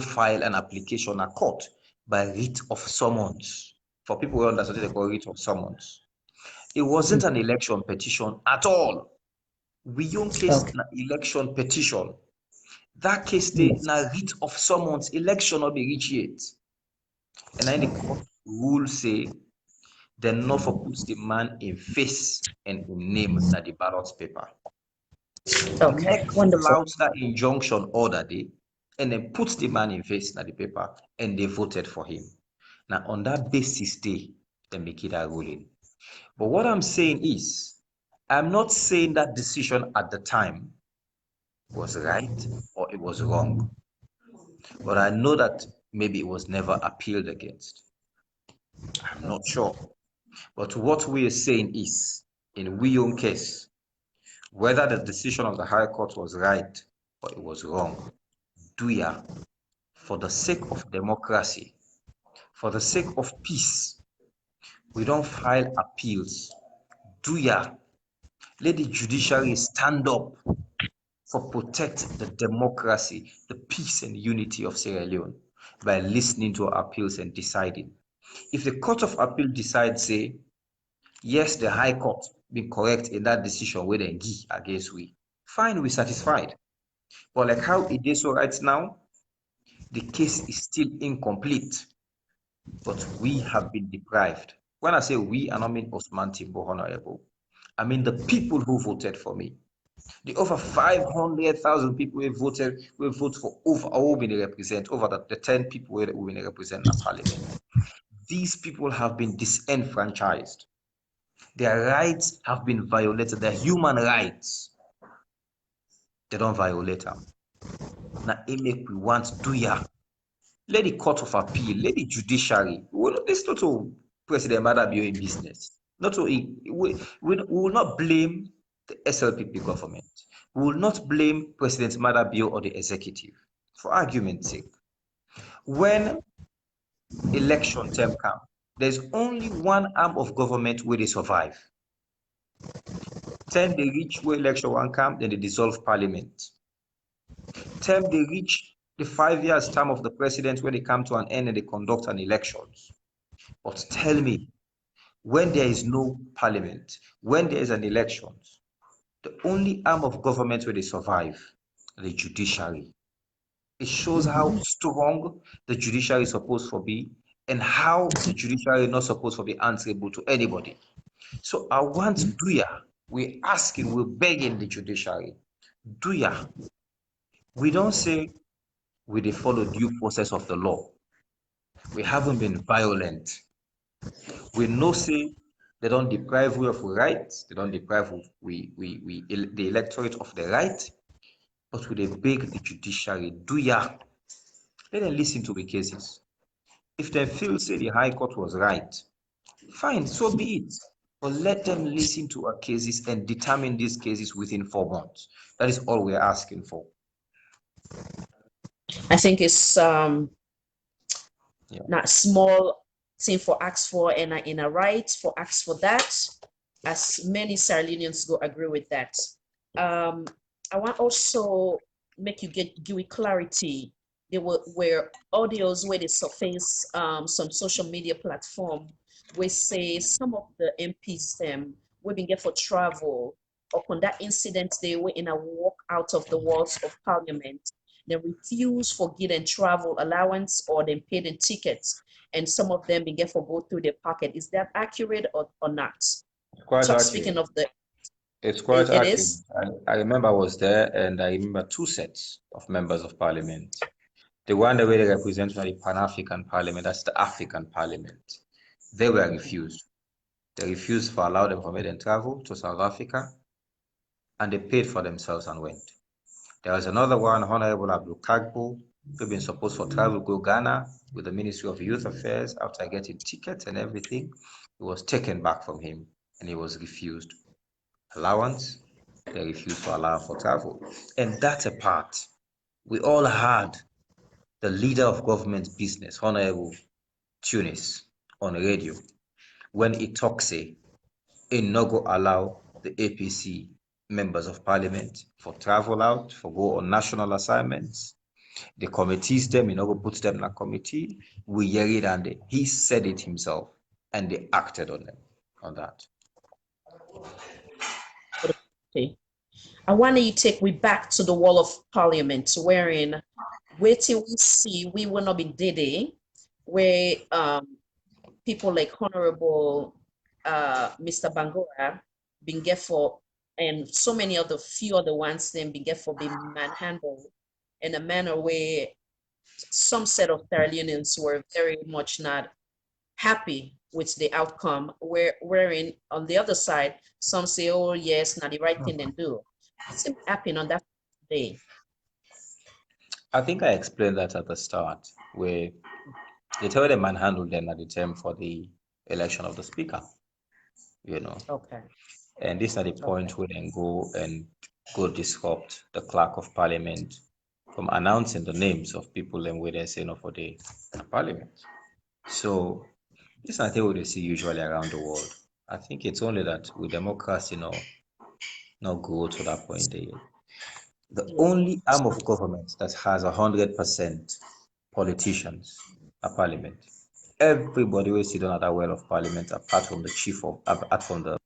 file an application at court by writ of summons. For people who understand, they call writ of summons. It wasn't an election petition at all. We don't case an election petition. That case they na writ of summons, election not be reached yet. And then the court rule say they not for puts the man in face and in name na the ballot paper. Okay, wonderful. Allows that injunction order day and then puts the man in face na the paper and they voted for him. Now on that basis they make it a ruling. But what I'm saying is, I'm not saying that decision at the time was right or it was wrong. But I know that maybe it was never appealed against. I'm not sure. But what we are saying is, in Wiyo's case, whether the decision of the High Court was right or it was wrong, for the sake of democracy, for the sake of peace, we don't file appeals. Let the judiciary stand up for protect the democracy, the peace and unity of Sierra Leone by listening to appeals and deciding. If the Court of Appeal decides, say, yes, the High Court been correct in that decision where they give against we, fine, we're satisfied. But like how it is so right now, the case is still incomplete. But we have been deprived. When I say we, I don't mean Osman Timbo Honorable. I mean the people who voted for me. The over 500,000 people who voted for over all we represent, over the 10 people who we represent in parliament. These people have been disenfranchised. Their rights have been violated, their human rights. They don't violate them. Now, we want let the Court of Appeal, let the judiciary. This not to President Madabio in business. Not to we will not blame the SLPP government. We will not blame President Madabio or the executive. For argument's sake, when election term comes, there's only one arm of government where they survive. Then they reach where election one come, then they dissolve parliament. Then they reach the 5 years term of the president when they come to an end and they conduct an elections. But tell me, when there is no parliament, when there is an election, the only arm of government where they survive, the judiciary. It shows how strong the judiciary is supposed to be and how the judiciary is not supposed to be answerable to anybody. So I want we're asking, we're begging the judiciary, we don't say we follow due process of the law. We haven't been violent. We no say they don't deprive we of rights, they don't deprive the electorate of the right, but we beg the judiciary, let them listen to the cases. If they feel, say, the High Court was right, fine, so be it. But let them listen to our cases and determine these cases within 4 months. That is all we're asking for. I think it's not small thing for ask for and in a right for ask for that, as many Sierra Leoneans go agree with that. I want also make you give it clarity. There were audios where they surface some social media platform where say some of the MPs we been get for travel upon that incident they were in a walk out of the walls of parliament. They refuse for getting travel allowance or they paid in tickets, and some of them been get for go through their pocket. Is that accurate or not? Quite accurate. Speaking of the, It's quite it accurate. is. I remember I was there, and I remember 2 sets of members of parliament. The one that really represents the Pan-African Parliament, that's the African Parliament. They were refused. They refused to allow them permit and travel to South Africa, and they paid for themselves and went. There was another one, Honorable Abdul Kagbo, who'd been supposed for travel to Ghana with the Ministry of Youth Affairs. After getting tickets and everything, it was taken back from him, and he was refused allowance. They refused to allow for travel. And that's a part. We all had the leader of government business, Honorable Tunis, on the radio when he talks, he no go allow the APC members of parliament for travel out, for go on national assignments. The committees them, no go put them in a committee. We hear it, and he said it himself, and they acted on them on that. Okay. I want you to take me back to the wall of parliament, wherein waiting we see we will not be Dede, where people like Honorable Mr. Bangora been get for, and so many other few other ones then been get for being manhandled in a manner where some set of Sierra Leoneans were very much not happy with the outcome, wherein on the other side, some say, oh yes, not the right thing to do. What's happening on that day? I think I explained that at the start, where they tell them manhandled them at the time for the election of the speaker, Okay. And this is the point where they go disrupt the clerk of parliament from announcing the names of people and where they say no for the parliament. So this is not what they see usually around the world. I think it's only that with democracy, not go to that point there. The only arm of government that has 100% politicians are parliament. Everybody will sit down at that well of parliament, apart from the chief of, apart from the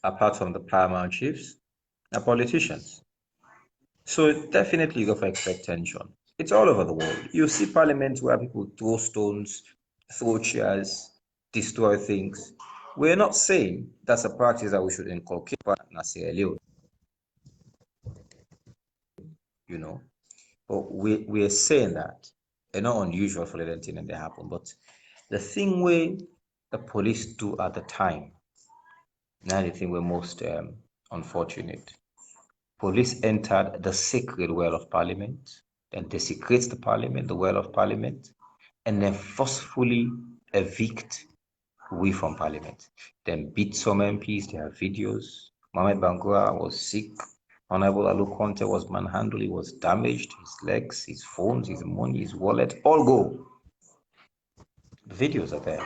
apart from the paramount chiefs, are politicians. So definitely you go for expect tension. It's all over the world. You see parliaments where people throw stones, throw chairs, destroy things. We're not saying that's a practice that we should inculcate in Sierra Leone, but we're saying that it's not unusual for anything and they happen. But the thing where the police do at the time, now the thing we're most unfortunate. Police entered the sacred well of parliament, then desecrates the parliament, the well of parliament, and then forcefully evict we from parliament. Then beat some MPs, there are videos. Mohamed Bangura was sick. Honorable Alu Conte was manhandled, he was damaged, his legs, his phones, his money, his wallet, all go. The videos are there.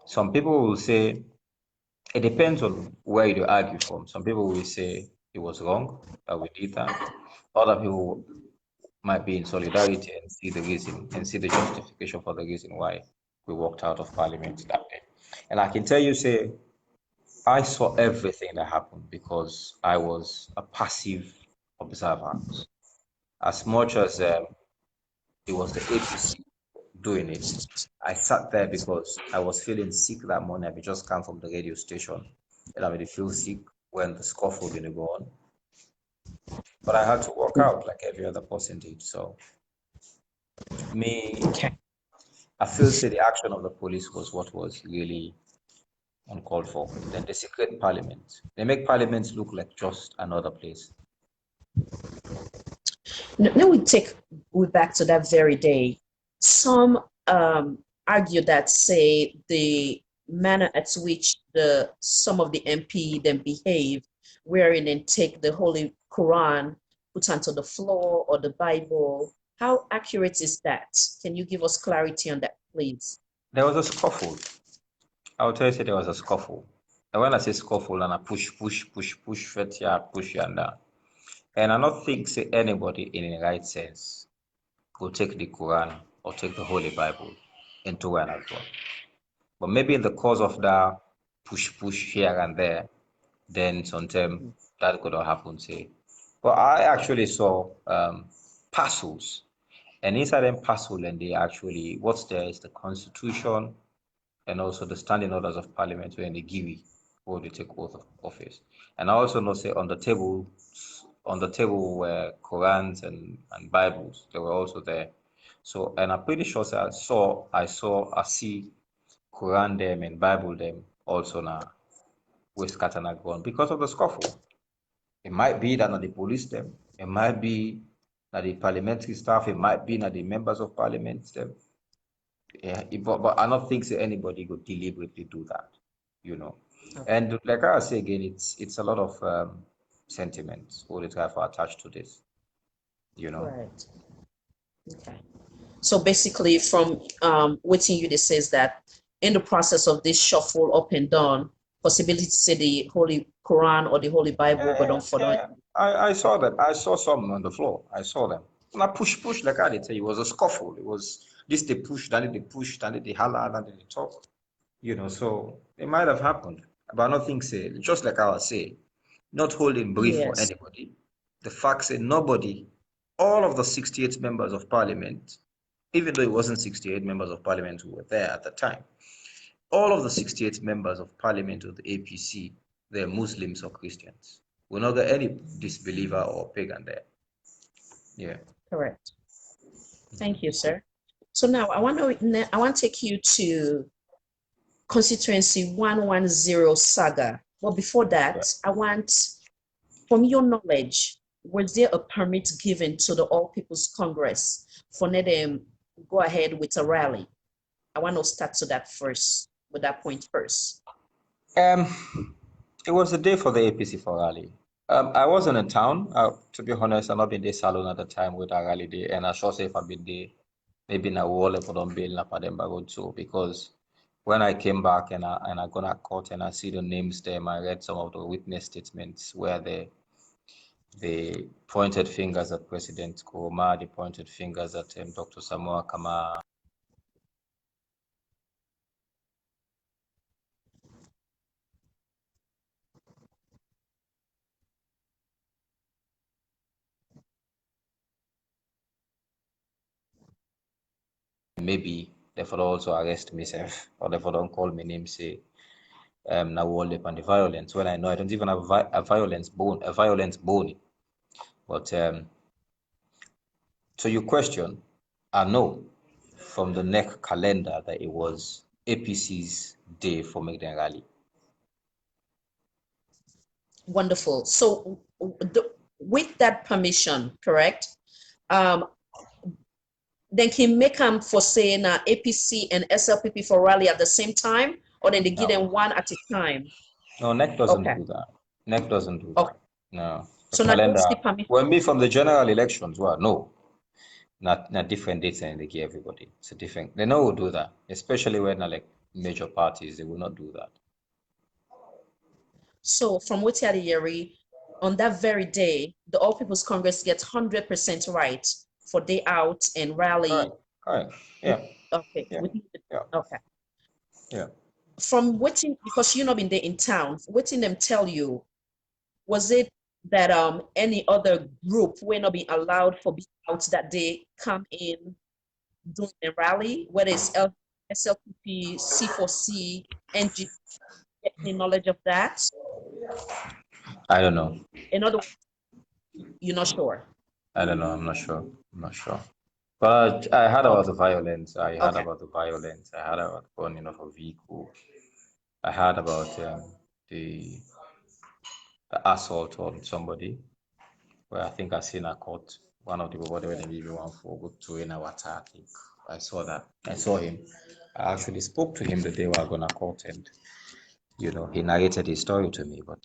Some people will say, it depends on where you argue from. Some people will say it was wrong that we did that. Other people might be in solidarity and see the reason and see the justification for the reason why we walked out of parliament that day. And I can tell you, say, I saw everything that happened because I was a passive observer. As much as it was the APC doing it, I sat there because I was feeling sick that morning. I just come from the radio station and I really feel sick when the scuffle didn't go on. But I had to walk out like every other person did. So I feel say the action of the police was what was really uncalled for. Then the secret parliament. They make parliaments look like just another place. Now we back to that very day. Some argue that say the manner at which the some of the MP then behave, wherein they take the Holy Quran, put onto the floor or the Bible. How accurate is that? Can you give us clarity on that, please? There was a scuffle. I will tell you, there was a scuffle. And when I say scuffle, and I push, fet here, push here and there. And I don't think say anybody in the right sense will take the Quran or take the Holy Bible into one as well. But maybe in the course of that push here and there, then sometimes that could have happened, say. But I actually saw parcels, and inside them parcel, and they actually, what's there is the Constitution and also the standing orders of Parliament when they give it or they take oath of office. And I also know, say, on the table were Qurans and Bibles. They were also there. So, and I'm pretty sure say, I see Quran them and Bible them also now with Katana gone because of the scuffle. It might be that the police them, it might be that the parliamentary staff, it might be that the members of parliament them. Yeah, but I don't think that anybody would deliberately do that, you know. Okay. And like I say again, it's a lot of sentiments all the time attached to this, you know. Right. Okay. So basically, from waiting you, this says that in the process of this shuffle up and down, possibility to say the Holy Quran or the Holy Bible, but don't for don't. I saw them. I saw some on the floor. I saw them. And I push, like I did say, it was a scuffle. It was this they push, then they push, then they holler, then they talk. You know, so it might have happened. But nothing say, just like I was saying, not holding brief for Yes. anybody. The fact say nobody, all of the 68 members of parliament, even though it wasn't 68 members of parliament who were there at the time, all of the 68 members of parliament of the APC, they're Muslims or Christians. We're not got any disbeliever or pagan there. Yeah. Correct. Thank you, sir. So now I want to take you to constituency 110 Saga. But before that, I want, from your knowledge, was there a permit given to the All People's Congress for them go ahead with a rally? I want to start to that first, with that point first. It was a day for the APC for rally. I wasn't in town. To be honest, I've not been there salon at the time with a rally day, and I sure say if I've been there, maybe na wall for them bill na Pademba Road too, because when I came back and I got at court and I see the names there, I read some of the witness statements where they pointed fingers at President Kuruma, they pointed fingers at Dr. Samoa Kama. Maybe therefore also arrest myself or therefore don't call me name say now all up on the violence when I know I don't even have a violence bone. But to your question, I know from the neck calendar that it was APC's day for make them rally. Wonderful. So with that permission, correct? Then can make them for saying APC and SLPP for rally at the same time, or then they give them one at a time? No, NEC doesn't do that. NEC doesn't do that. No. The So calendar. now the permission. Well, me from the general elections, well, no. Not different dates and they give everybody. It's a different. They know will do that, especially when like major parties, they will not do that. So from Wotiari, on that very day, the All People's Congress gets 100% right for day out and rally. Correct. Yeah. Okay. Yeah. Okay. Yeah. From waiting, because you not been there in town, waiting them tell you, was it that any other group will not be allowed for being out that day come in doing a rally, whether it's SLPP, C4C, NG, any knowledge of that? I don't know. In other words, you're not sure. I don't know. I'm not sure. But I heard about the violence. I heard about the burning of a vehicle. I heard about the assault on somebody. Well, I think I seen a court. One of the people they were maybe one for good 2 hours. I think I saw that. I saw him. I actually spoke to him the day we were gonna court, and he narrated his story to me. But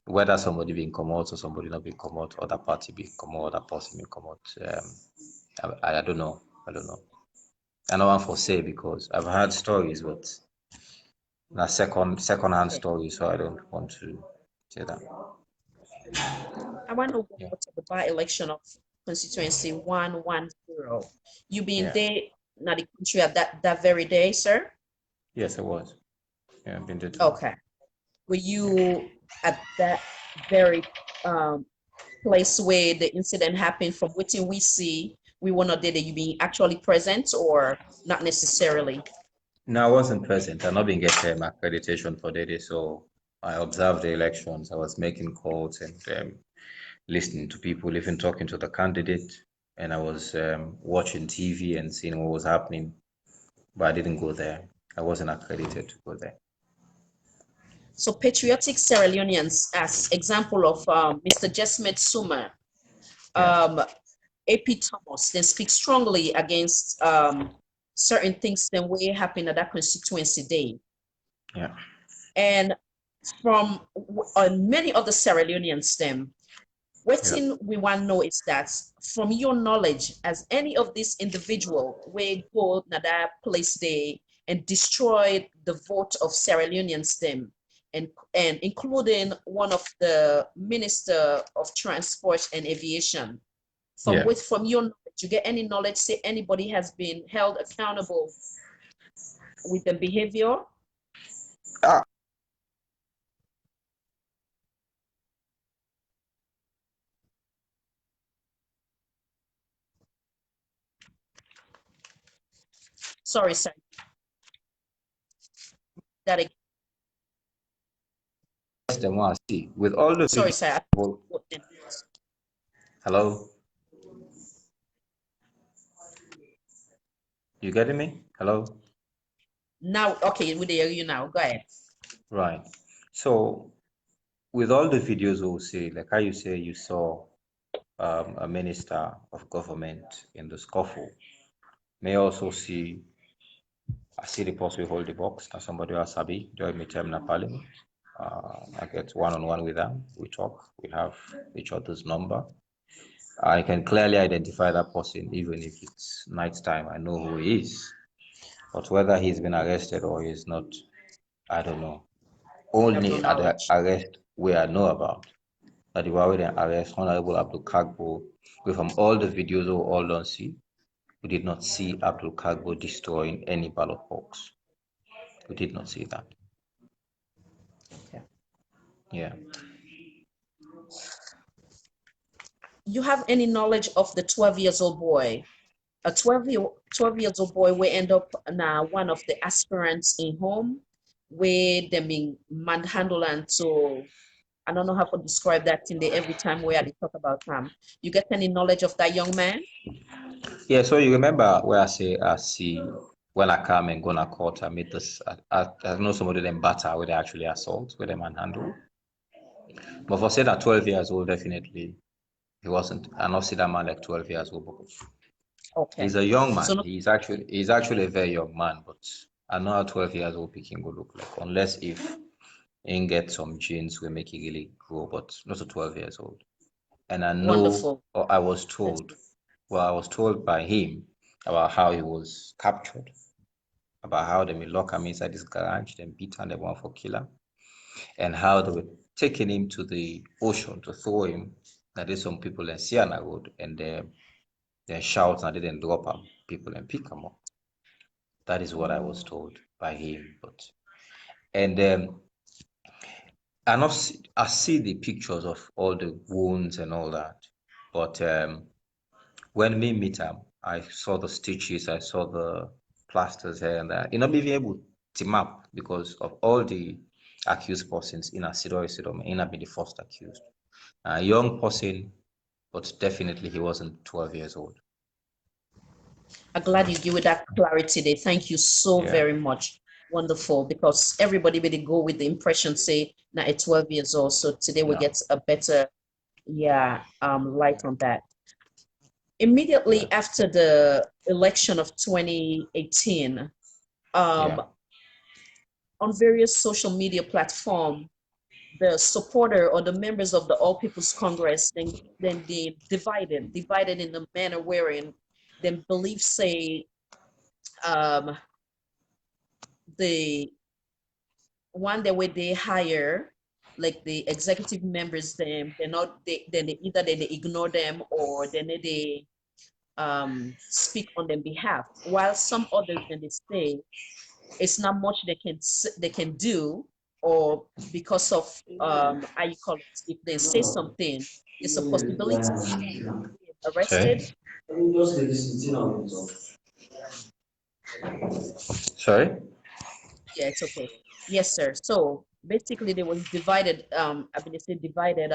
whether somebody being come out or somebody not being come out, other party being come out, other person being come out, I don't know. I don't know. I don't want to say because I've heard stories, but na second-hand story, so I don't want to say that. I want to go Yeah. to the by-election of constituency 110. You been Yeah. there, not the country at that very day, sir? Yes, it was. Yeah, I've been there too. Okay. Were you at that very place where the incident happened? From what we see, we were not there. That you being actually present or not necessarily? No, I wasn't present. I've not been getting accreditation for the day, so I observed the elections. I was making calls and listening to people, even talking to the candidate, and I was watching TV and seeing what was happening, but I didn't go there. I wasn't accredited to go there. So patriotic Sierra Leoneans, as example of Mr. Jesmet Suma, AP Thomas, they speak strongly against certain things that will happen at that constituency day. Yeah. And from many other Sierra Leoneans, them, what thing we want to know is that from your knowledge, as any of these individual will go to that place there and destroy the vote of Sierra Leoneans, them, and including one of the Minister of Transport and Aviation. From your knowledge, you get any knowledge, say anybody has been held accountable with the behavior? Sorry, sir. That again. The one I see with all the Sorry, sir. Hello. You getting me? Hello. Now, okay, we hear you now. Go ahead. Right. So, with all the videos we'll see, like how you say you saw a minister of government in the scuffle, may also see I see the post we hold the box as somebody else sabi join me term na parliament. I get one-on-one with them. We talk. We have each other's number. I can clearly identify that person, even if it's nighttime. I know who he is. But whether he's been arrested or he's not, I don't know. Only at the arrest we I know about. That the way they arrest Honorable Abdul Kagbo, we from all the videos we all don't see, we did not see Abdul Kagbo destroying any ballot box. We did not see that. Okay. Yeah. You have any knowledge of the 12 years old boy? A 12 years old boy will end up now one of the aspirants in home where they being manhandled, and so I don't know how to describe that in the every time where they talk about him. You get any knowledge of that young man? Yeah, so you remember where I see when I come and go to court, I meet this I know somebody them batter where they actually assault, where they manhandle. But for say that 12 years old, definitely he wasn't. I not see that man like 12 years old. Okay. He's a young man. So no, he's actually a very young man, but I know how 12 years old picking will look like, unless if he get some genes will make it really grow, but not a 12 years old. And I know, wonderful. or I was told by him about how he was captured, about how they will lock him inside this garage, then beat him, they want for killer, and how they were taking him to the ocean to throw him. That is some people in Siena Road, and they shout and they didn't drop him, people and pick him up. That is what I was told by him. And I see the pictures of all the wounds and all that, but when we meet him, I saw the stitches, I saw the plasters here and there. You know, being able to map because of all the accused persons in a Sidor, in be the first accused. A young person, but definitely he wasn't 12 years old. I'm glad you give it that clarity there. Thank you so very much. Wonderful, because everybody will go with the impression, say, now at 12 years old. So today we Yeah, get a better, yeah, light on that. yeah, Immediately after the election of 2018, yeah. um, on various social media platforms, the supporter or the members of the All People's Congress, then they divided in the manner wherein they believe, say, um, the one that way they hire, like the executive members, them they're not then they either they ignore them, or then they speak on their behalf, while some others then they say it's not much they can do, or because of how you call it, if they say something, there's a possibility of them being arrested. Sorry? Sorry? Yeah, it's okay. Yes, sir. So basically there was divided, I mean, they say divided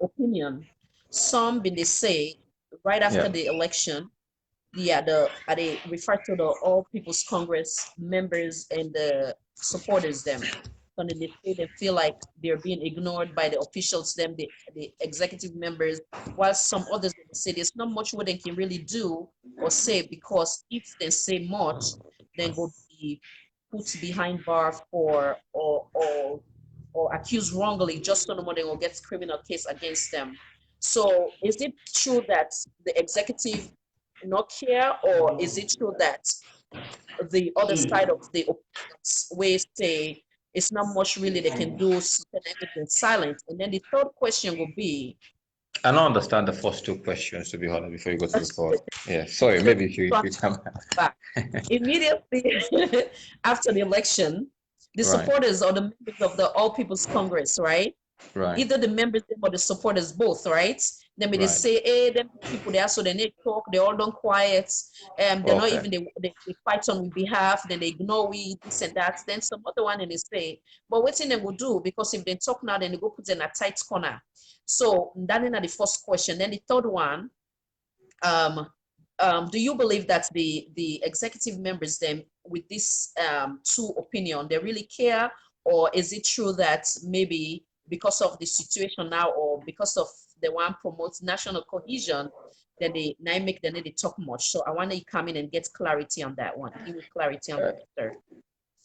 opinion. Some been they say right after Yeah. the election, yeah, they refer to the All People's Congress members and the supporters them. And then they say they feel like they're being ignored by the officials, them, the executive members, while some others they say there's not much what they can really do or say, because if they say much, then go be put behind bar for or accused wrongly, just so nobody will get criminal case against them. So is it true that the executive not care, or is it true that the other side of the opinions where say it's not much really they can do, certain everything silent? And then the third question will be, I don't understand the first two questions, to be honest, before you go to the fourth. Yeah, sorry, so maybe if you come. back immediately after the election, the Right, supporters or the members of the All People's Congress, right? right, Either the members or the supporters, both, right? Then they right. say, hey, them people there, so then they talk, they all done quiet, they're not Okay. even they fight on we behalf, then they ignore we this and that. Then some other one and they say, but what thing they will do, because if they talk now, then they go put them in a tight corner. So that is the first question. Then the third one, um, do you believe that the executive members then with this two opinion they really care, or is it true that maybe because of the situation now, or because of the one promotes national cohesion, then they now make the need to talk much? So I want to come in and get clarity on that one. Give me clarity on Uh, that, sir.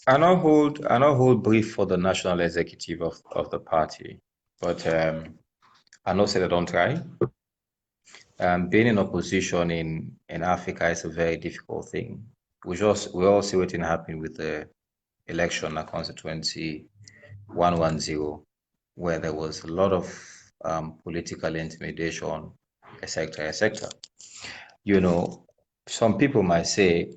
I not hold brief for the national executive of the party, but I know say they don't try. Being in opposition in Africa is a very difficult thing. We all see what happened with the election across the 110, where there was a lot of political intimidation, etc., etc. You know, some people might say,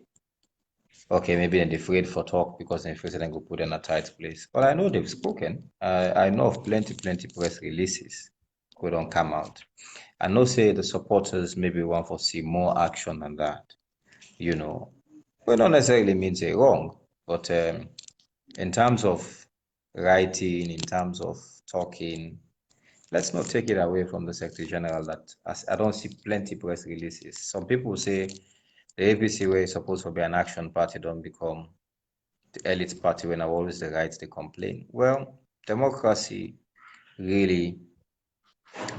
okay, maybe they're afraid for talk because they're afraid they go put in a tight place. But I know they've spoken. I know of plenty press releases who don't come out. I know say the supporters maybe want to see more action than that. You know, well, not necessarily means they're wrong, but in terms of writing, in terms of talking, let's not take it away from the Secretary General that as I don't see plenty press releases. Some people say the APC way is supposed to be an action party don't become the elite party when I always the right to complain. Well, democracy really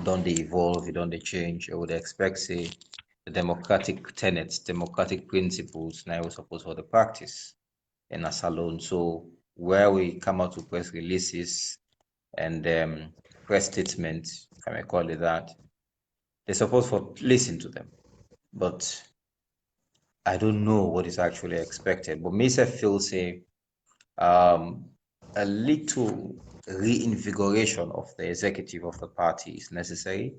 don't they evolve, don't they change. I would expect say the democratic tenets, democratic principles now we're supposed to the practice in a salon. So where we come out with press releases and press statements, if I may call it that, they're supposed to listen to them. But I don't know what is actually expected. But myself feel say um, a little reinvigoration of the executive of the party is necessary.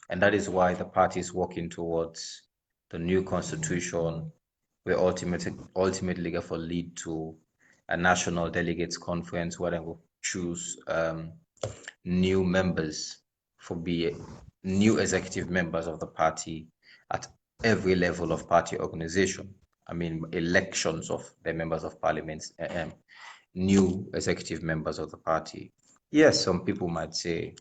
And that is why the party is working towards the new constitution, where ultimately for lead to a national delegates conference where they will choose new members for be new executive members of the party at every level of party organization. I mean, elections of the members of parliament, new executive members of the party. Yes, some people might say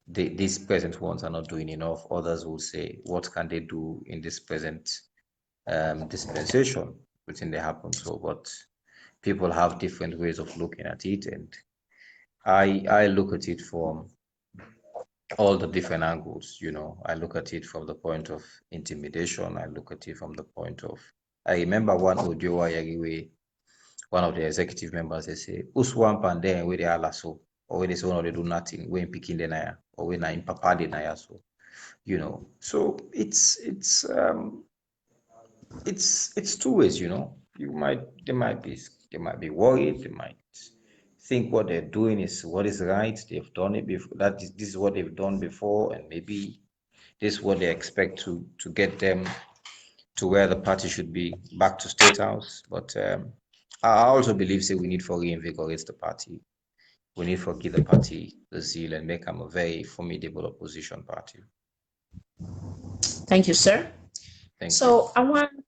these present ones are not doing enough. Others will say, what can they do in this present dispensation within the happen. So, but people have different ways of looking at it, and I look at it from all the different angles. I look at it from the point of intimidation. I look at it from the point of. I remember one Ojo Ayariwe, one of the executive members, they say, "Uswan pande where they are so, or where they say no, they do nothing. When picking the naya, or when I papa the naya so, So it's two ways. They might be worried. They might think what they're doing is what is right. They've done it before. This is what they've done before, and maybe this is what they expect to get them to where the party should be, back to State House. But I also believe we need to reinvigorate the party. We need to give the party the zeal and make them a very formidable opposition party. Thank you, sir. Thank you. I want to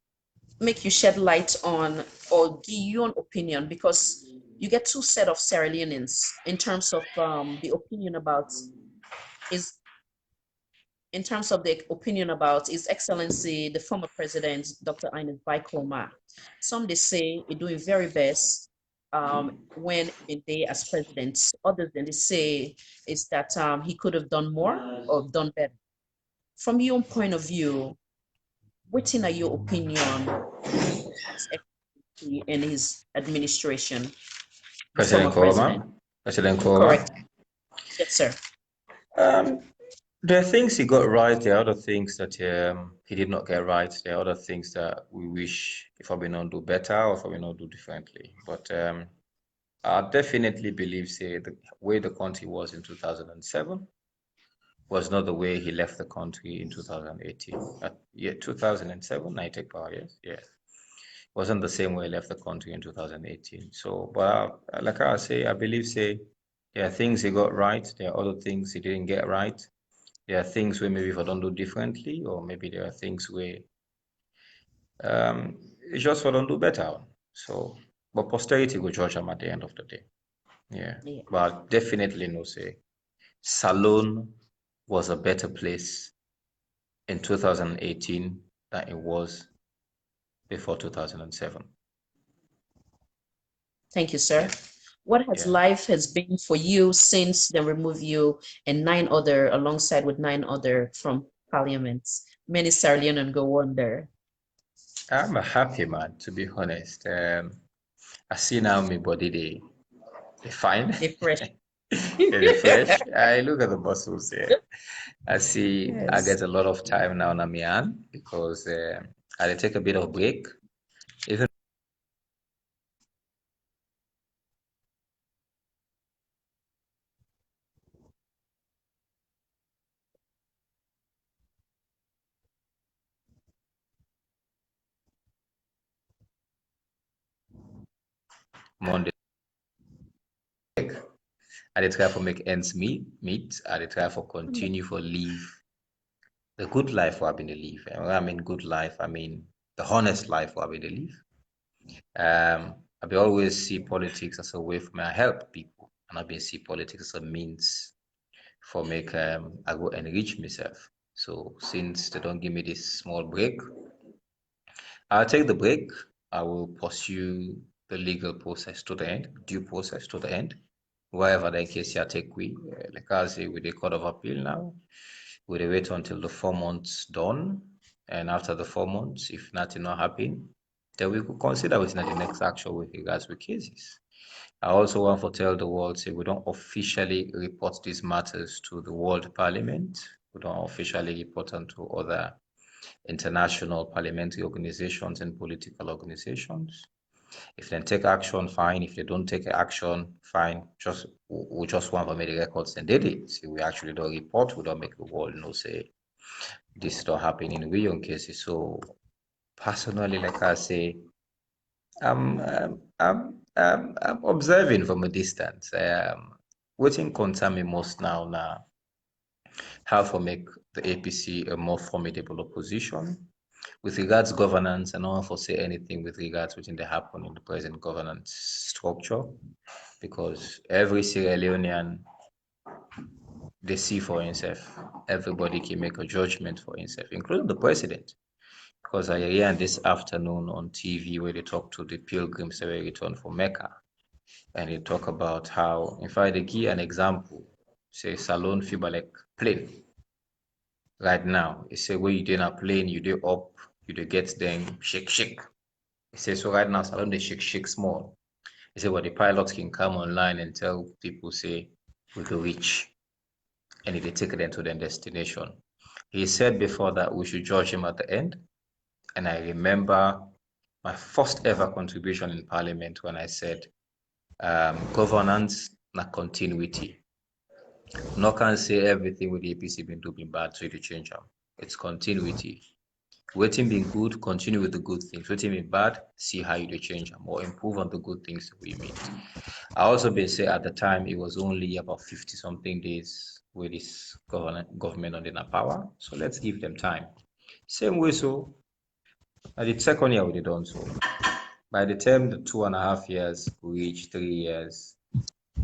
make you shed light on or give your opinion, because you get two set of Sierra Leoneans in terms of the opinion about His Excellency, the former president, Dr. Ines Baikoma. Some they say he's doing very best when they as president. Others then they say is that he could have done more or done better. From your own point of view, what in your opinion in his administration? President Koroma? President Koroma? Correct. Yes, sir. There are things he got right. There are other things that he did not get right. There are other things that we wish if we not do better or if we not do differently. But I definitely believe, the way the country was in 2007 was not the way he left the country in 2018. 2007, I take power, yes? Yes. Wasn't the same way he left the country in 2018. So, but like I say, I believe, there are things he got right. There are other things he didn't get right. There are things where maybe if I don't do differently, or maybe there are things where it's just for don't do better. So, but posterity will judge him at the end of the day. Yeah. But definitely no say. Salone was a better place in 2018 than it was before 2007. Thank you, sir. Yeah. What has life has been for you since they removed you and 9 other, alongside with 9 other from parliament? Many Sierra Leoneans go wonder. I'm a happy man, to be honest. I see now my body, they fine. They fresh. They're fresh. I look at the muscles there. I see I get a lot of time now on my hand because I take a bit of break. Even Monday, I try for make ends meet. I try for continue for live the good life I've been to live. And when I mean good life, I mean the honest life I've been to live. I always see politics as a way for me to help people, and I've been see politics as a means for make I go enrich myself. So since they don't give me this small break, I'll take the break. I will pursue the legal process to the end, due process to the end, wherever the case you take we, like I say, with the Court of Appeal now, we wait until the 4 months done, and after the 4 months, if nothing not happen, then we could consider what's not the next action with regards to cases. I also want to tell the world, we don't officially report these matters to the World Parliament. We don't officially report them to other international parliamentary organizations and political organizations. If they take action, fine. If they don't take action, fine. We just want to make the records and did it. We actually don't report. We don't make the world know, say, this don't happen in real cases. So personally, like I say, I'm observing from a distance. What concern me most now, how to make the APC a more formidable opposition. With regards to governance, I don't want to say anything with regards to what they happen in the present governance structure, because every Sierra Leonean, they see for himself. Everybody can make a judgment for himself, including the president. because I heard this afternoon on TV where they talk to the pilgrims that were returned from Mecca. And they talk about how, in fact, they give an example, say, Salon Fiba like plane. Right now, they say, when you do in a plane, you do up, you do get them shake. They say, so right now, Salon, they shake small. They say, well, the pilots can come online and tell people, say, we go reach. And they take them to their destination. He said before that we should judge him at the end. And I remember my first ever contribution in Parliament when I said, governance, not continuity. No can say everything with the APC been doing bad, so to change them. It's continuity. Waiting being good, continue with the good things. Waiting being bad, see how you do change them or improve on the good things that we made. I also been say at the time it was only about 50 something days with this government under the power. So let's give them time. Same way, so at the second year we did done so. By the time the 2.5 years reach 3 years,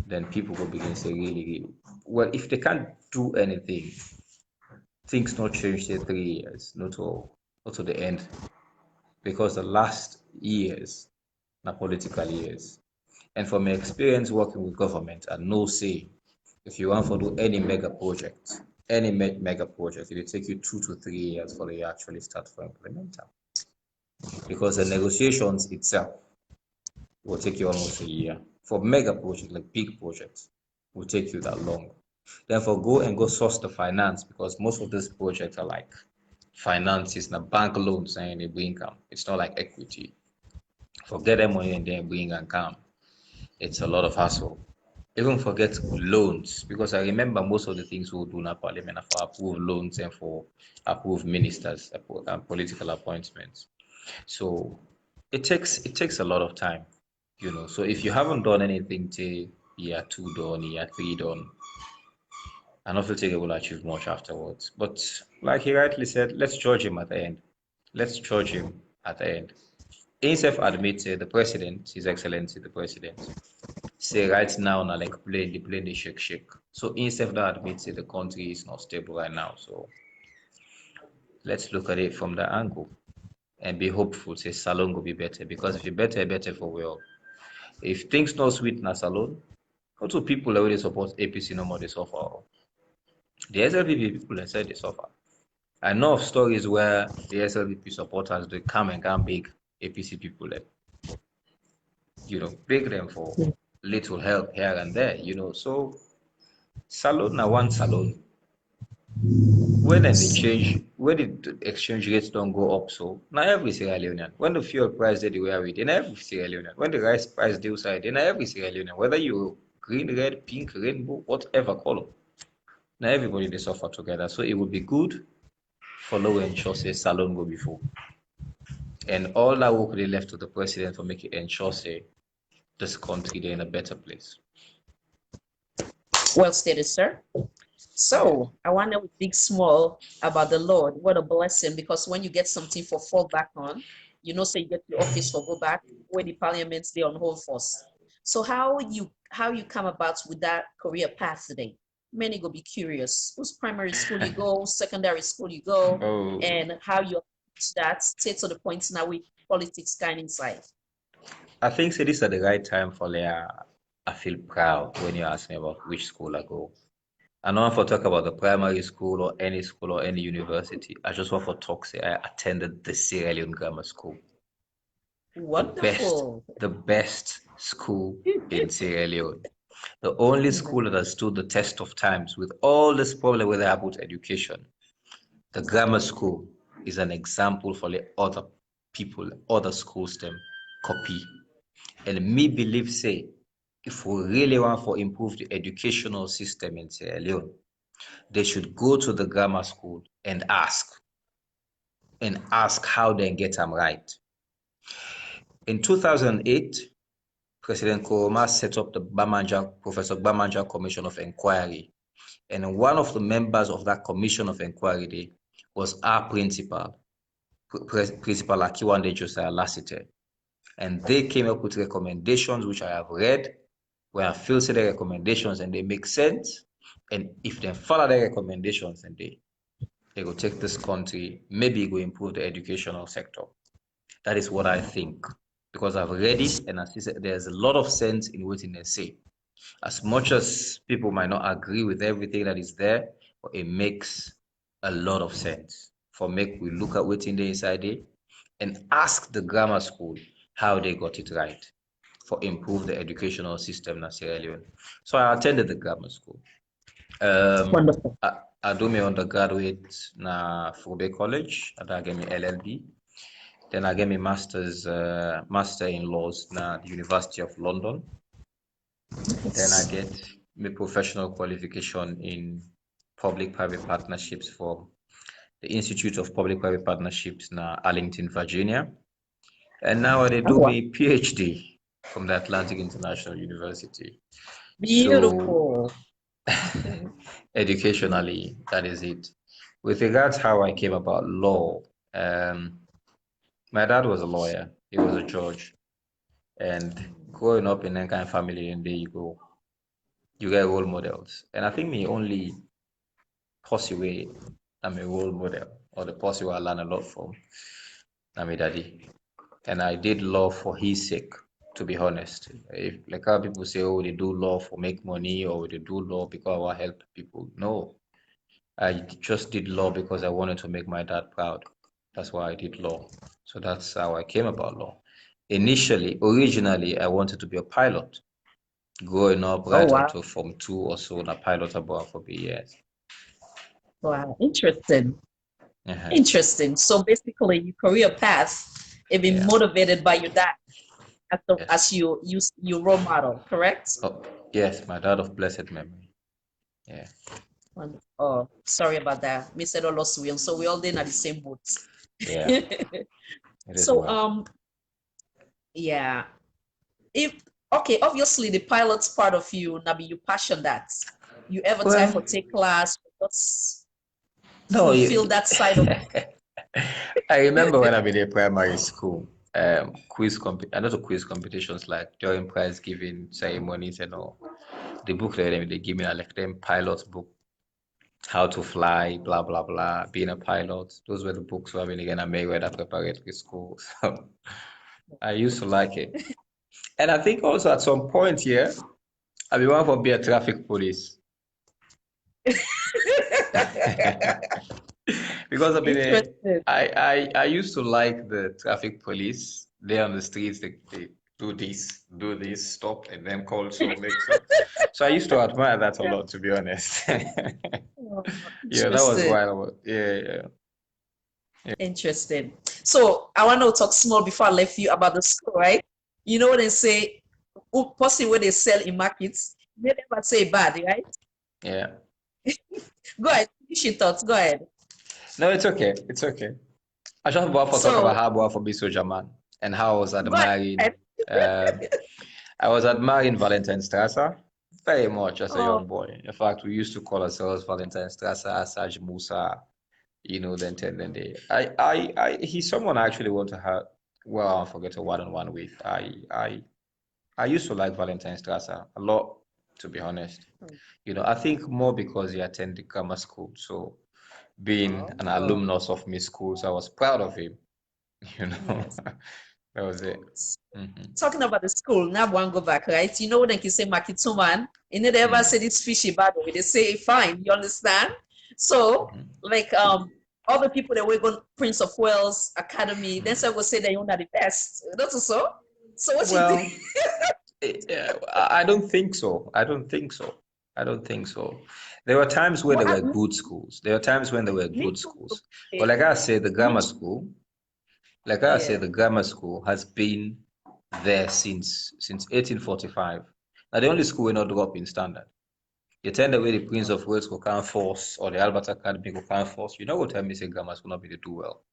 then people will begin to say, really, well, if they can't do anything, things not change in 3 years, not to the end, because the last years are political years. And from my experience working with government, I know say, if you want to do any mega project, it will take you 2 to 3 years for you actually start to implement them. Because the negotiations itself will take you almost a year. For mega projects, like big projects, will take you that long. Therefore, go source the finance, because most of these projects are like finances, na bank loans, and they bring income. It's not like equity. Forget them money and then bring and come. It's a lot of hassle. Even forget loans, because I remember most of the things we do in our parliament are for approved loans and for approved ministers and political appointments. So it takes a lot of time, you know. So if you haven't done anything till year 2 done, year 3 done, I don't think you will achieve much afterwards. But like he rightly said, let's judge him at the end. Let's judge him at the end. Himself admits the president, His Excellency the President, say right now, na like the plane they shake. So himself that admits the country is not stable right now. So let's look at it from that angle and be hopeful. Say Salon will be better, because if it better for well. If things not sweet na Salon, also people already support APC no more they suffer. The SLPP people they said they suffer. I know of stories where the SLPP supporters they come and beg APC people, you know, beg them for little help here and there, you know. So Salon na one Salon. When the exchange rates don't go up, so now every Sierra Leonean. When the fuel price did the way we did, every Sierra Leonean. When the rice price deal side, then every Sierra Leonean, whether you green, red, pink, rainbow, whatever color, now everybody they suffer together. So it would be good for low ensure say Salon go before. And all that work they left to the president for making ensure say this country they're in a better place. Well stated, sir. So I want to dig small about the Lord. What a blessing, because when you get something for fall back on, you know, say you get the office for go back, where the parliaments they on hold first. So how you come about with that career path today? Many go be curious. Whose primary school you go, secondary school you go, and how you that stay to the point now with politics kind inside. I think say this at the right time for I feel proud when you ask me about which school I go. I don't want to talk about the primary school or any university. I just want to talk, say I attended the Sierra Leone Grammar School. Wonderful. The best school in Sierra Leone. The only school that has stood the test of times with all this problem with about education. The grammar school is an example for the other people, other schools them copy. And me believe say, if we really want to improve the educational system in Sierra Leone, they should go to the grammar school and ask how they get them right. In 2008, President Koroma set up the Professor Bamanja Commission of Inquiry. And one of the members of that Commission of Inquiry was our Principal Akiwande Josiah Lassiter. And they came up with recommendations, which I have read, where I feel say the recommendations and they make sense. And if they follow the recommendations, and they it will take this country, maybe it will improve the educational sector. That is what I think, because I've read it and I see there's a lot of sense in what they say. As much as people might not agree with everything that is there, but it makes a lot of sense. For make we look at what's in the inside there and ask the grammar school how they got it right for improve the educational system in Sierra Leone. So I attended the grammar school. Wonderful. I do my undergraduate na Furbe College, and I get my LLB. Then I get my master in laws na the University of London. Then I get my professional qualification in public-private partnerships from the Institute of Public-Private Partnerships na Arlington, Virginia. And now I do my PhD from the Atlantic International University. Beautiful. So, educationally, that is it. With regards how I came about law, my dad was a lawyer. He was a judge. And growing up in that kind of family, and there you get role models. And I think the only way I'm a role model, or the way I learn a lot from, I'm my daddy. And I did law for his sake, to be honest. If like how people say, oh, they do law for make money, or they do law because I help people. No, I just did law because I wanted to make my dad proud. That's why I did law. So that's how I came about law. Originally, I wanted to be a pilot. Growing up right up to Form 2 or so, a pilot about for years. Wow, interesting. Interesting. So basically, your career path has been motivated by your dad as your role model, correct? Oh, yes, my dad of blessed memory. Yeah. Oh, sorry about that. Me said all lost we, so we all did at the same boat. Yeah. So yeah. Obviously the pilot's part of you, Nabi, you passion that. You ever try to take class, fulfill that side of it? I remember when I'm in primary school, quiz competitions like during prize giving ceremonies and all. The book that they give me like them pilot's book, how to fly, blah blah blah, being a pilot. Those were the books where I made when I preparatory school. So I used to like it. And I think also at some point here, I be one for be a traffic police. Because I used to like the traffic police. They on the streets, they do this, stop, and then call so make so. So I used to admire that a lot, to be honest. Yeah, that was why I was, yeah. Interesting. So I want to talk small before I left you about the school, right? You know what they say, possibly what they sell in markets, they never say bad, right? Yeah. Go ahead, finish your thoughts. Go ahead. No, it's okay. It's okay. I just want to talk about how I for be soldier man and how I was admiring. I was admiring Valentine Strasser very much as a young boy. In fact, we used to call ourselves Valentine Strasser, Asaj Musa. You know, then he's someone I actually want to have. Well, I'll forget a one-on-one with. I used to like Valentine Strasser a lot, to be honest. You know, I think more because he attended grammar school. So being an alumnus of my school, so I was proud of him. You know, that was it. Talking about the school, now one go back, right? You know when they say Makituman, and they ever said it's fishy bad way. They say fine, you understand? So like other people that were going Prince of Wales Academy, then some will say that you're not the best. That's so. So what you think? I don't think so. I don't think so. There were times where there were good schools. There were times when there were good schools. But like I said, the grammar school, the grammar school has been there since 1845. Now the only school we're not drop in standard. You tell the way the Prince of Wales will can't force or the Albert Academy will can't force. You know what I mean? Say grammar school not be to do well.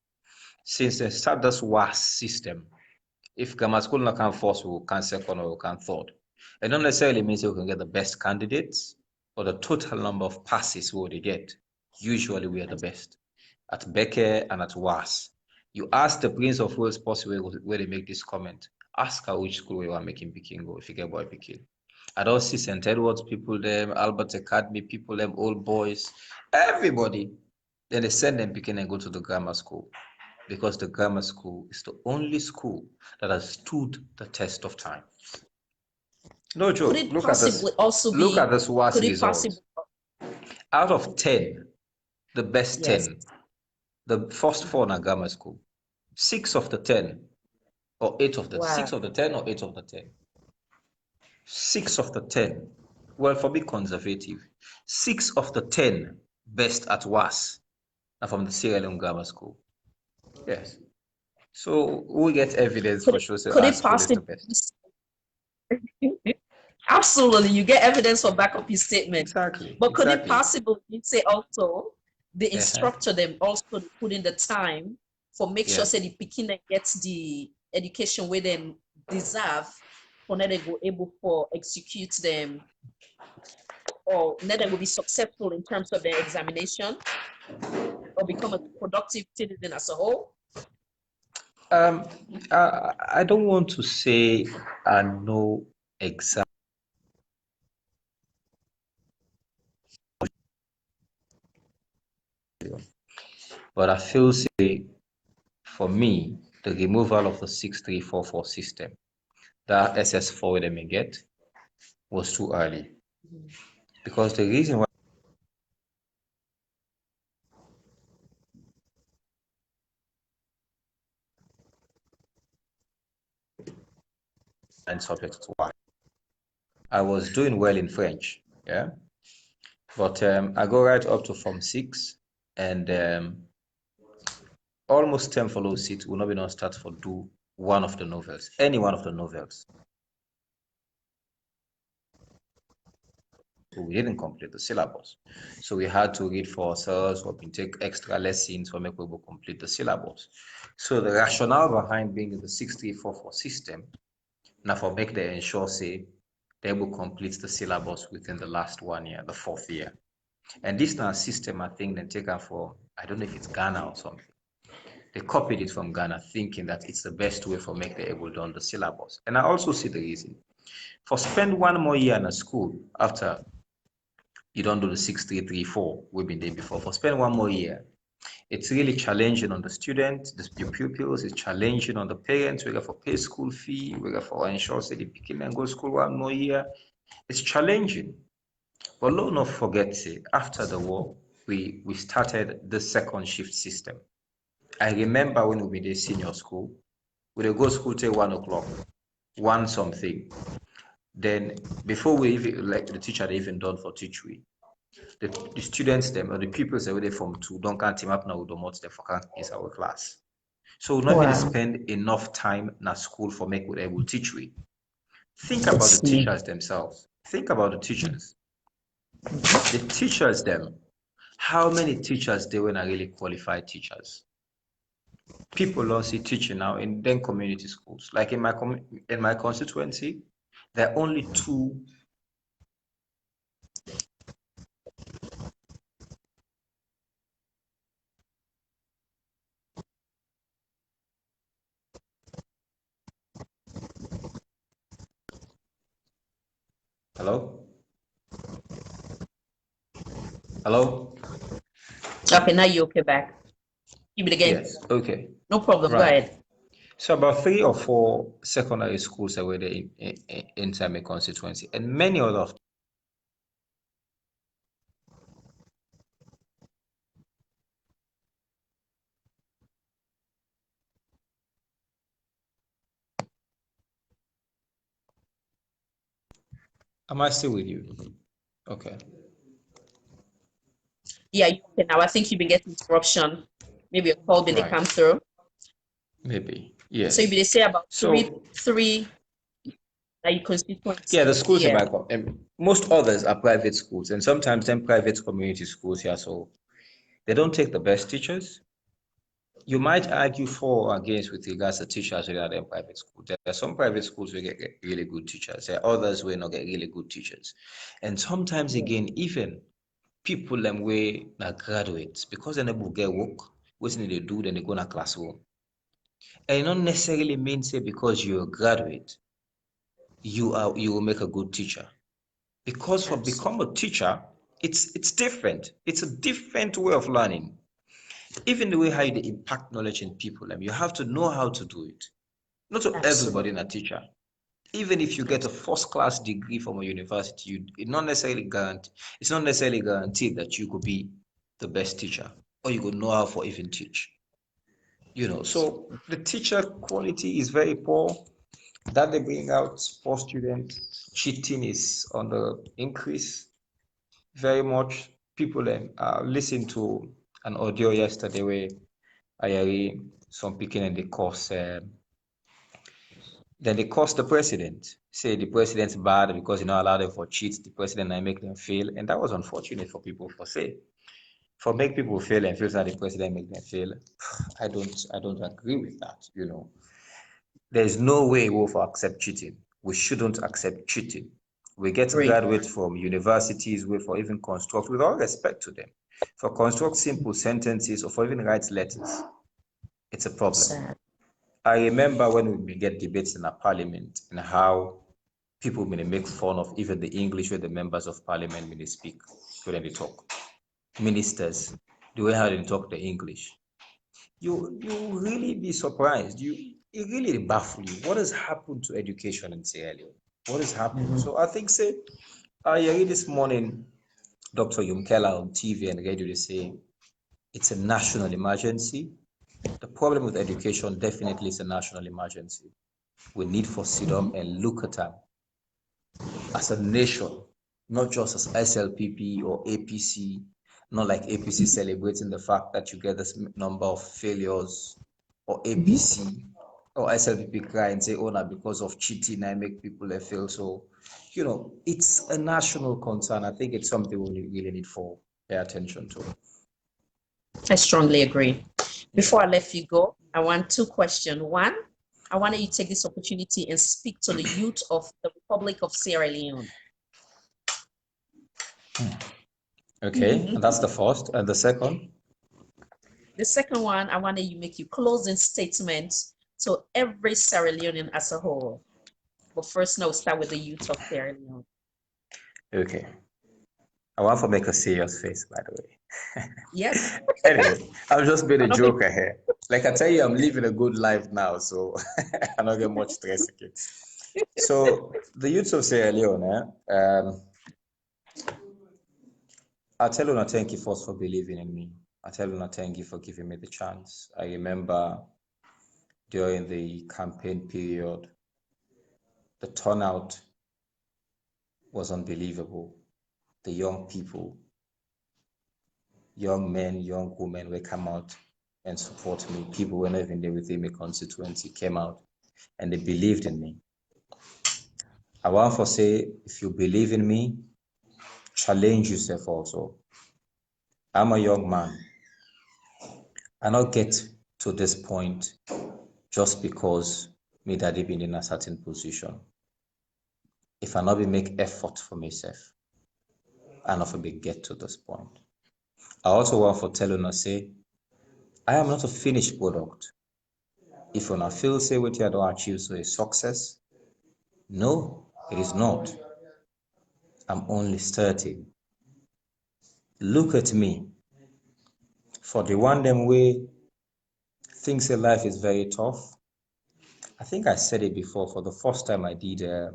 Since they start this WAS system, if grammar school not can force, we can second or we can third. It don't necessarily mean we can get the best candidates or the total number of passes we they get. Usually we are the best at Becker and at WAS. You ask the Prince of Wales possible where they make this comment. Ask her which school we are making Peking go if you get boy Peking. I don't see St. Edward's people them, Albert Academy people them, old boys, everybody. Then they send them picking and go to the grammar school, because the grammar school is the only school that has stood the test of time. No Could joke. it possibly also Look at be, this WAS could it result. possibly, Out of 10, the best yes, 10, the first 4 are grammar school. 6 of the 10, or 8 of the wow, 6 of the 10, or 8 of the 10. 6 of the 10. Well, for me, conservative. 6 of the 10 best at WAS are from the Sierra Leone Grammar School. Yes. So we get evidence for sure say could our it school is the possibly, best. absolutely, you get evidence for back up his statement. Exactly. But could it Exactly. possibly say also the Uh-huh. instructor them also put in the time for make sure Yeah. say the beginner gets the education where they deserve for now they go able for execute them or now they will be successful in terms of their examination or become a productive citizen as a whole? Um, I don't want to say I know exactly, but I feel say for me, the removal of the 6344 system, that SS4 they may get, was too early. Because the reason why and subject to why. I was doing well in French, yeah. But I go right up to Form 6, and almost 10 follow seats will not be enough start for do one of the novels, any one of the novels. So we didn't complete the syllabus. So we had to read for ourselves or take extra lessons for make people complete the syllabus. So the rationale behind being in the 6344 system, now for make the ensure say they will complete the syllabus within the last 1 year, the 4th year. And this now system, I think, they taken for, I don't know if it's Ghana or something. They copied it from Ghana, thinking that it's the best way for make the able done the syllabus. And I also see the reason. For spend 1 more year in a school after you don't do the 6334 we've been there before, for spend 1 more year, it's really challenging on the students, the pupils, it's challenging on the parents, we got for pay school fee, we got for ensure that they begin and go to school 1 more year. It's challenging. But let's not forget, say, after the war, we started the second shift system. I remember when we did senior school, we would go school till 1 o'clock, 1 something. Then before we even, like the teacher they even done for teach we, the students them or the pupils that were there from 2 don't can't team up now with the mods they for can't is our class. So we not even Wow. spend enough time in school for make what they will teach we. Think I about the see. teachers themselves. Think about the teachers. The teachers them. How many teachers they were not really qualified teachers? People don't see teaching now in then community schools. Like in my constituency, there are only 2. Hello? Hello? Okay, now you're okay back. Give it again. Yes. Okay. No problem. Go Right. ahead. So about 3 or 4 secondary schools are where they inside my constituency, and many other. Am I still with you? Okay. Yeah, you okay now. I think you've been getting interruption. Maybe a call didn't Right. come through. Maybe. So you Yes. they say about So three that you yeah, constituency. the schools in Yeah. my most others are private schools, and sometimes then private community schools here. So they don't take the best teachers. You might argue for or against with regards to teachers rather than private schools. There are some private schools who get really good teachers. There are others who not get really good teachers. And sometimes again, even people them way na graduates, because they never get work, what they do, then they go in a classroom. And it not necessarily mean say because you're a graduate, you will make a good teacher. Because for become a teacher, it's different. It's a different way of learning. Even the way how you impact knowledge in people, you have to know how to do it. Not to everybody in a teacher. Even if you get a first-class degree from a university, it's not necessarily guaranteed that you could be the best teacher or you could know how to even teach. So the teacher quality is very poor. That they bring out poor students. Cheating is on the increase very much. People listened to an audio yesterday where I heard some picking in the course. Then they cost the president. Say the president's bad because allow them for cheats. The president and make them fail, and that was unfortunate for people for make people fail and feel that the president make them fail. I don't agree with that. There's no way we'll accept cheating. We shouldn't accept cheating. We get graduates from universities for even construct, with all respect to them, for construct simple sentences or for even write letters. It's a problem. Sad. I remember when we get debates in our parliament and how people may make fun of even the English where the members of parliament when they speak, when they talk. Ministers, the way how they talk the English. You really be surprised. It really baffles you. What has happened to education in Sierra Leone? What has happened? So I think, I read this morning, Dr. Yumkela on TV and radio, they say it's a national emergency. The problem with education definitely is a national emergency. We need to sit down and look at them as a nation, not just as SLPP or APC, not like APC celebrating the fact that you get this number of failures, or APC or SLPP cry and say, oh, now because of cheating, I make people fail. So, it's a national concern. I think it's something we really need to pay attention to. I strongly agree. Before I let you go, I want two questions. One, I want you to take this opportunity and speak to the youth of the Republic of Sierra Leone. Okay, and that's the first. And the second? The second one, I want you make your closing statement to every Sierra Leonean as a whole. But first, now start with the youth of Sierra Leone. Okay. I want to make a serious face, by the way. Yes. Anyway, I'm just being a joker here. Like I tell you, I'm living a good life now, so I don't get much stress again. So the youth of Sierra Leone, I tell you, thank you first for believing in me. I tell you, thank you for giving me the chance. I remember during the campaign period, the turnout was unbelievable. The young people, young men, young women will come out and support me. People were not even there within my constituency came out and they believed in me. I want to say, if you believe in me, challenge yourself also. I'm a young man. I not get to this point just because me daddy been in a certain position. If I not be make effort for myself, I not be get to this point. I also want to tell you, say, I am not a finished product. If you feel say what you don't achieve so a success, no, it is not. I'm only starting. Look at me. For the one them way thinks in life is very tough. I think I said it before. For the first time I did a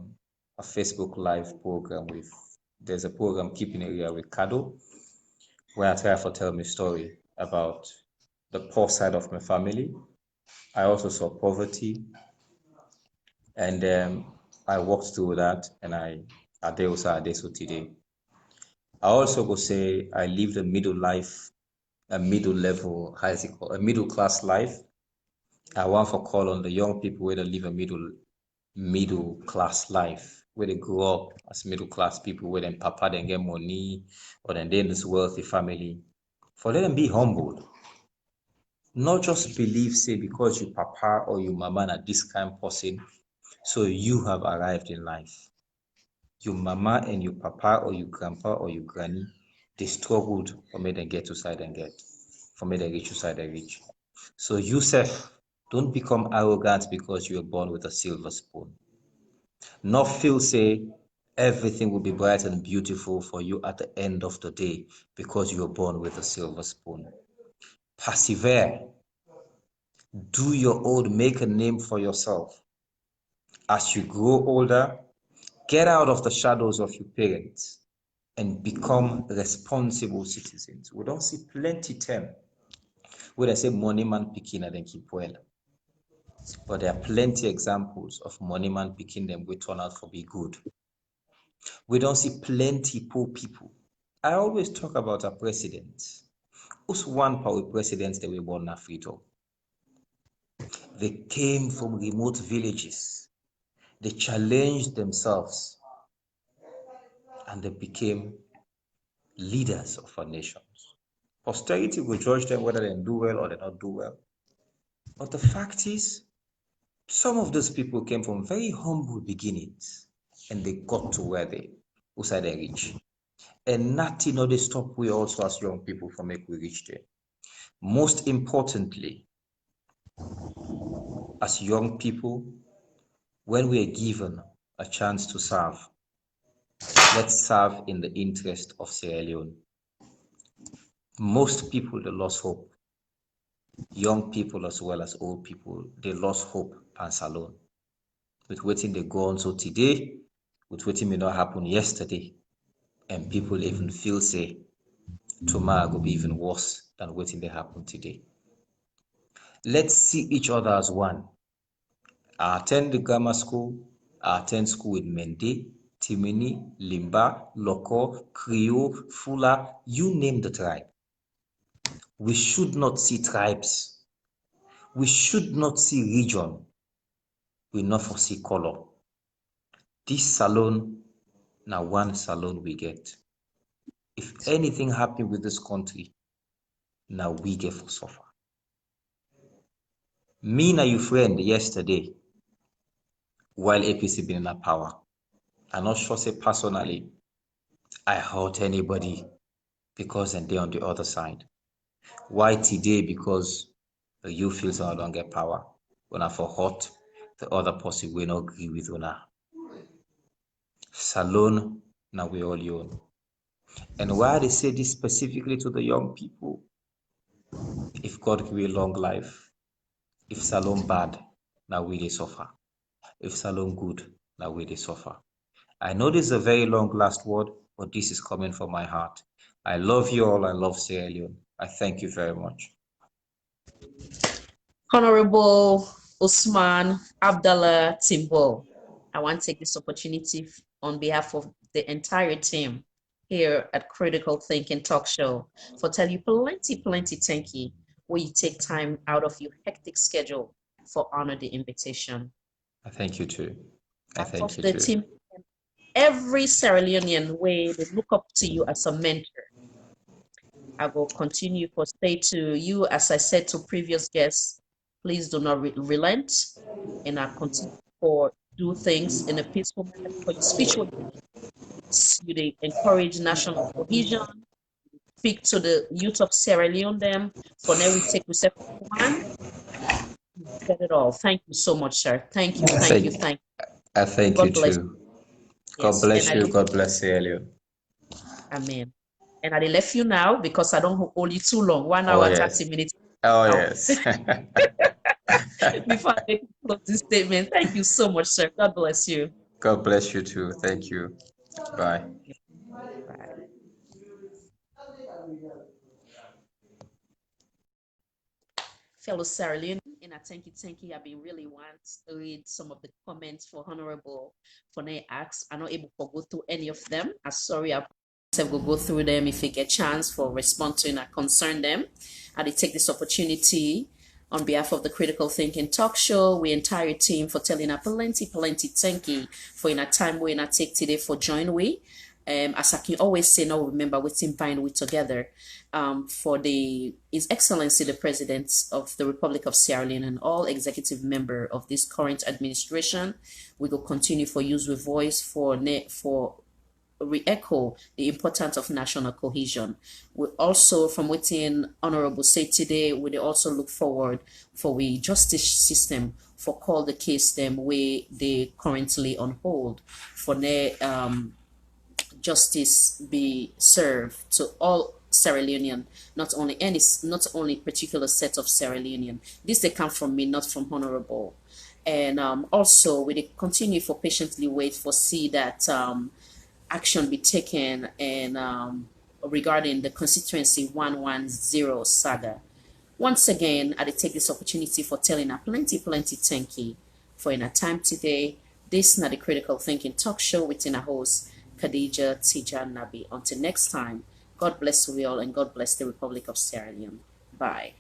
Facebook Live program there's a program Keeping It Real with Kado, where I try to tell my story about the poor side of my family. I also saw poverty, and I walked through that, and I did so today. I also go say I lived a middle level, how is it called? A middle class life. I want to call on the young people where they live a middle class life, where they grow up as middle class people, where then papa then get money, or then they're in this wealthy family. For them be humbled. Not just believe, say, because you papa or you mama are this kind of person, so you have arrived in life. Your mama and your papa or your grandpa or your granny, they struggled for me to get to side and get, for me to reach to side and reach. So Yusuf, don't become arrogant because you were born with a silver spoon. Not feel say everything will be bright and beautiful for you at the end of the day because you were born with a silver spoon. persevere, do your own, make a name for yourself. As you grow older, get out of the shadows of your parents and become responsible citizens. We don't see plenty term where they say money man picking and then keep well. But there are plenty examples of money man picking them we turn out for be good. We don't see plenty poor people. I always talk about our presidents. Who's one power presidents that we born in Africa? They came from remote villages. They challenged themselves and they became leaders of our nations. Posterity will judge them whether they do well or they not do well. But the fact is, some of those people came from very humble beginnings and they got to where they reach. And nothing or they stop we also as young people from make we reach there. Most importantly, as young people, when we are given a chance to serve, let's serve in the interest of Sierra Leone. Most people, they lost hope. Young people as well as old people, they lost hope past alone. With waiting they go on so today, with waiting may not happen yesterday, and people even feel say tomorrow will be even worse than waiting they happen today. Let's see each other as one. I attend the grammar school, I attend school with Mende, Timini, Limba, Loko, Creole, Fula, you name the tribe. We should not see tribes. We should not see region. We not foresee color. This salon, now one salon we get. If anything happen with this country, now we get for suffer. Me and your friend yesterday, while APC been in a power, I'm not sure say personally, I hurt anybody because and they on the other side. Why today? Because you feel so I don't get power. When I for hurt, the other person will not agree with una. Salon, now we all own. And why they say this specifically to the young people? If God give you a long life, if Salon bad, now we they suffer. If Salon good, now we they suffer. I know this is a very long last word, but this is coming from my heart. I love you all. I love Sierra Leone. I thank you very much. Honorable Osman Abdallah Timbo, I want to take this opportunity on behalf of the entire team here at Critical Thinking Talk Show for tell you plenty thank you where you take time out of your hectic schedule for honor the invitation. I thank you too. I Out thank of you the too. team, every Sierra Leonean way they look up to you as a mentor. I will continue for say to you, as I said to previous guests, please do not relent, and I continue for do things in a peaceful manner for your speech. You encourage national cohesion, speak to the youth of Sierra Leone them. For now, we take reception one. Said it all. Thank you so much, sir. Thank you. I thank you God bless too. God Yes, bless you. God bless Sierra Leone. Amen. And I left you now because I don't hold you too long. 1 Oh, hour, yes. 30 minutes. Oh, Now. yes. Before I make a closing statement, thank you so much, sir. God bless you. God bless you too. Thank you. Bye. Bye. Fellow Sierra Leone, and I thank you. I've been really want to read some of the comments for Honorable Fonay Axe. I'm not able to go through any of them. I'm sorry, I will go through them if you get chance for respond to and I concern them. I take this opportunity on behalf of the Critical Thinking Talk Show, we entire team for telling a plenty thank you for in a time we I take today for join we. As I can always say, now remember we team bind we together for His Excellency the President of the Republic of Sierra Leone and all executive member of this current administration. We will continue for use with voice for re-echo the importance of national cohesion. We also, from within Honorable say today, we also look forward for the justice system for call the case them where they currently on hold for their justice be served to all Sierra Leonean, not only particular set of Sierra Leonean. This they come from me, not from Honorable. And also we dey continue for patiently wait for see that action be taken and regarding the constituency 110 saga. Once again, I take this opportunity for telling a plenty thank you for in a time today. This is not the Critical Thinking Talk Show within a host, Khadija Tijan Nabi. Until next time, God bless you all and God bless the Republic of Sierra Leone. Bye.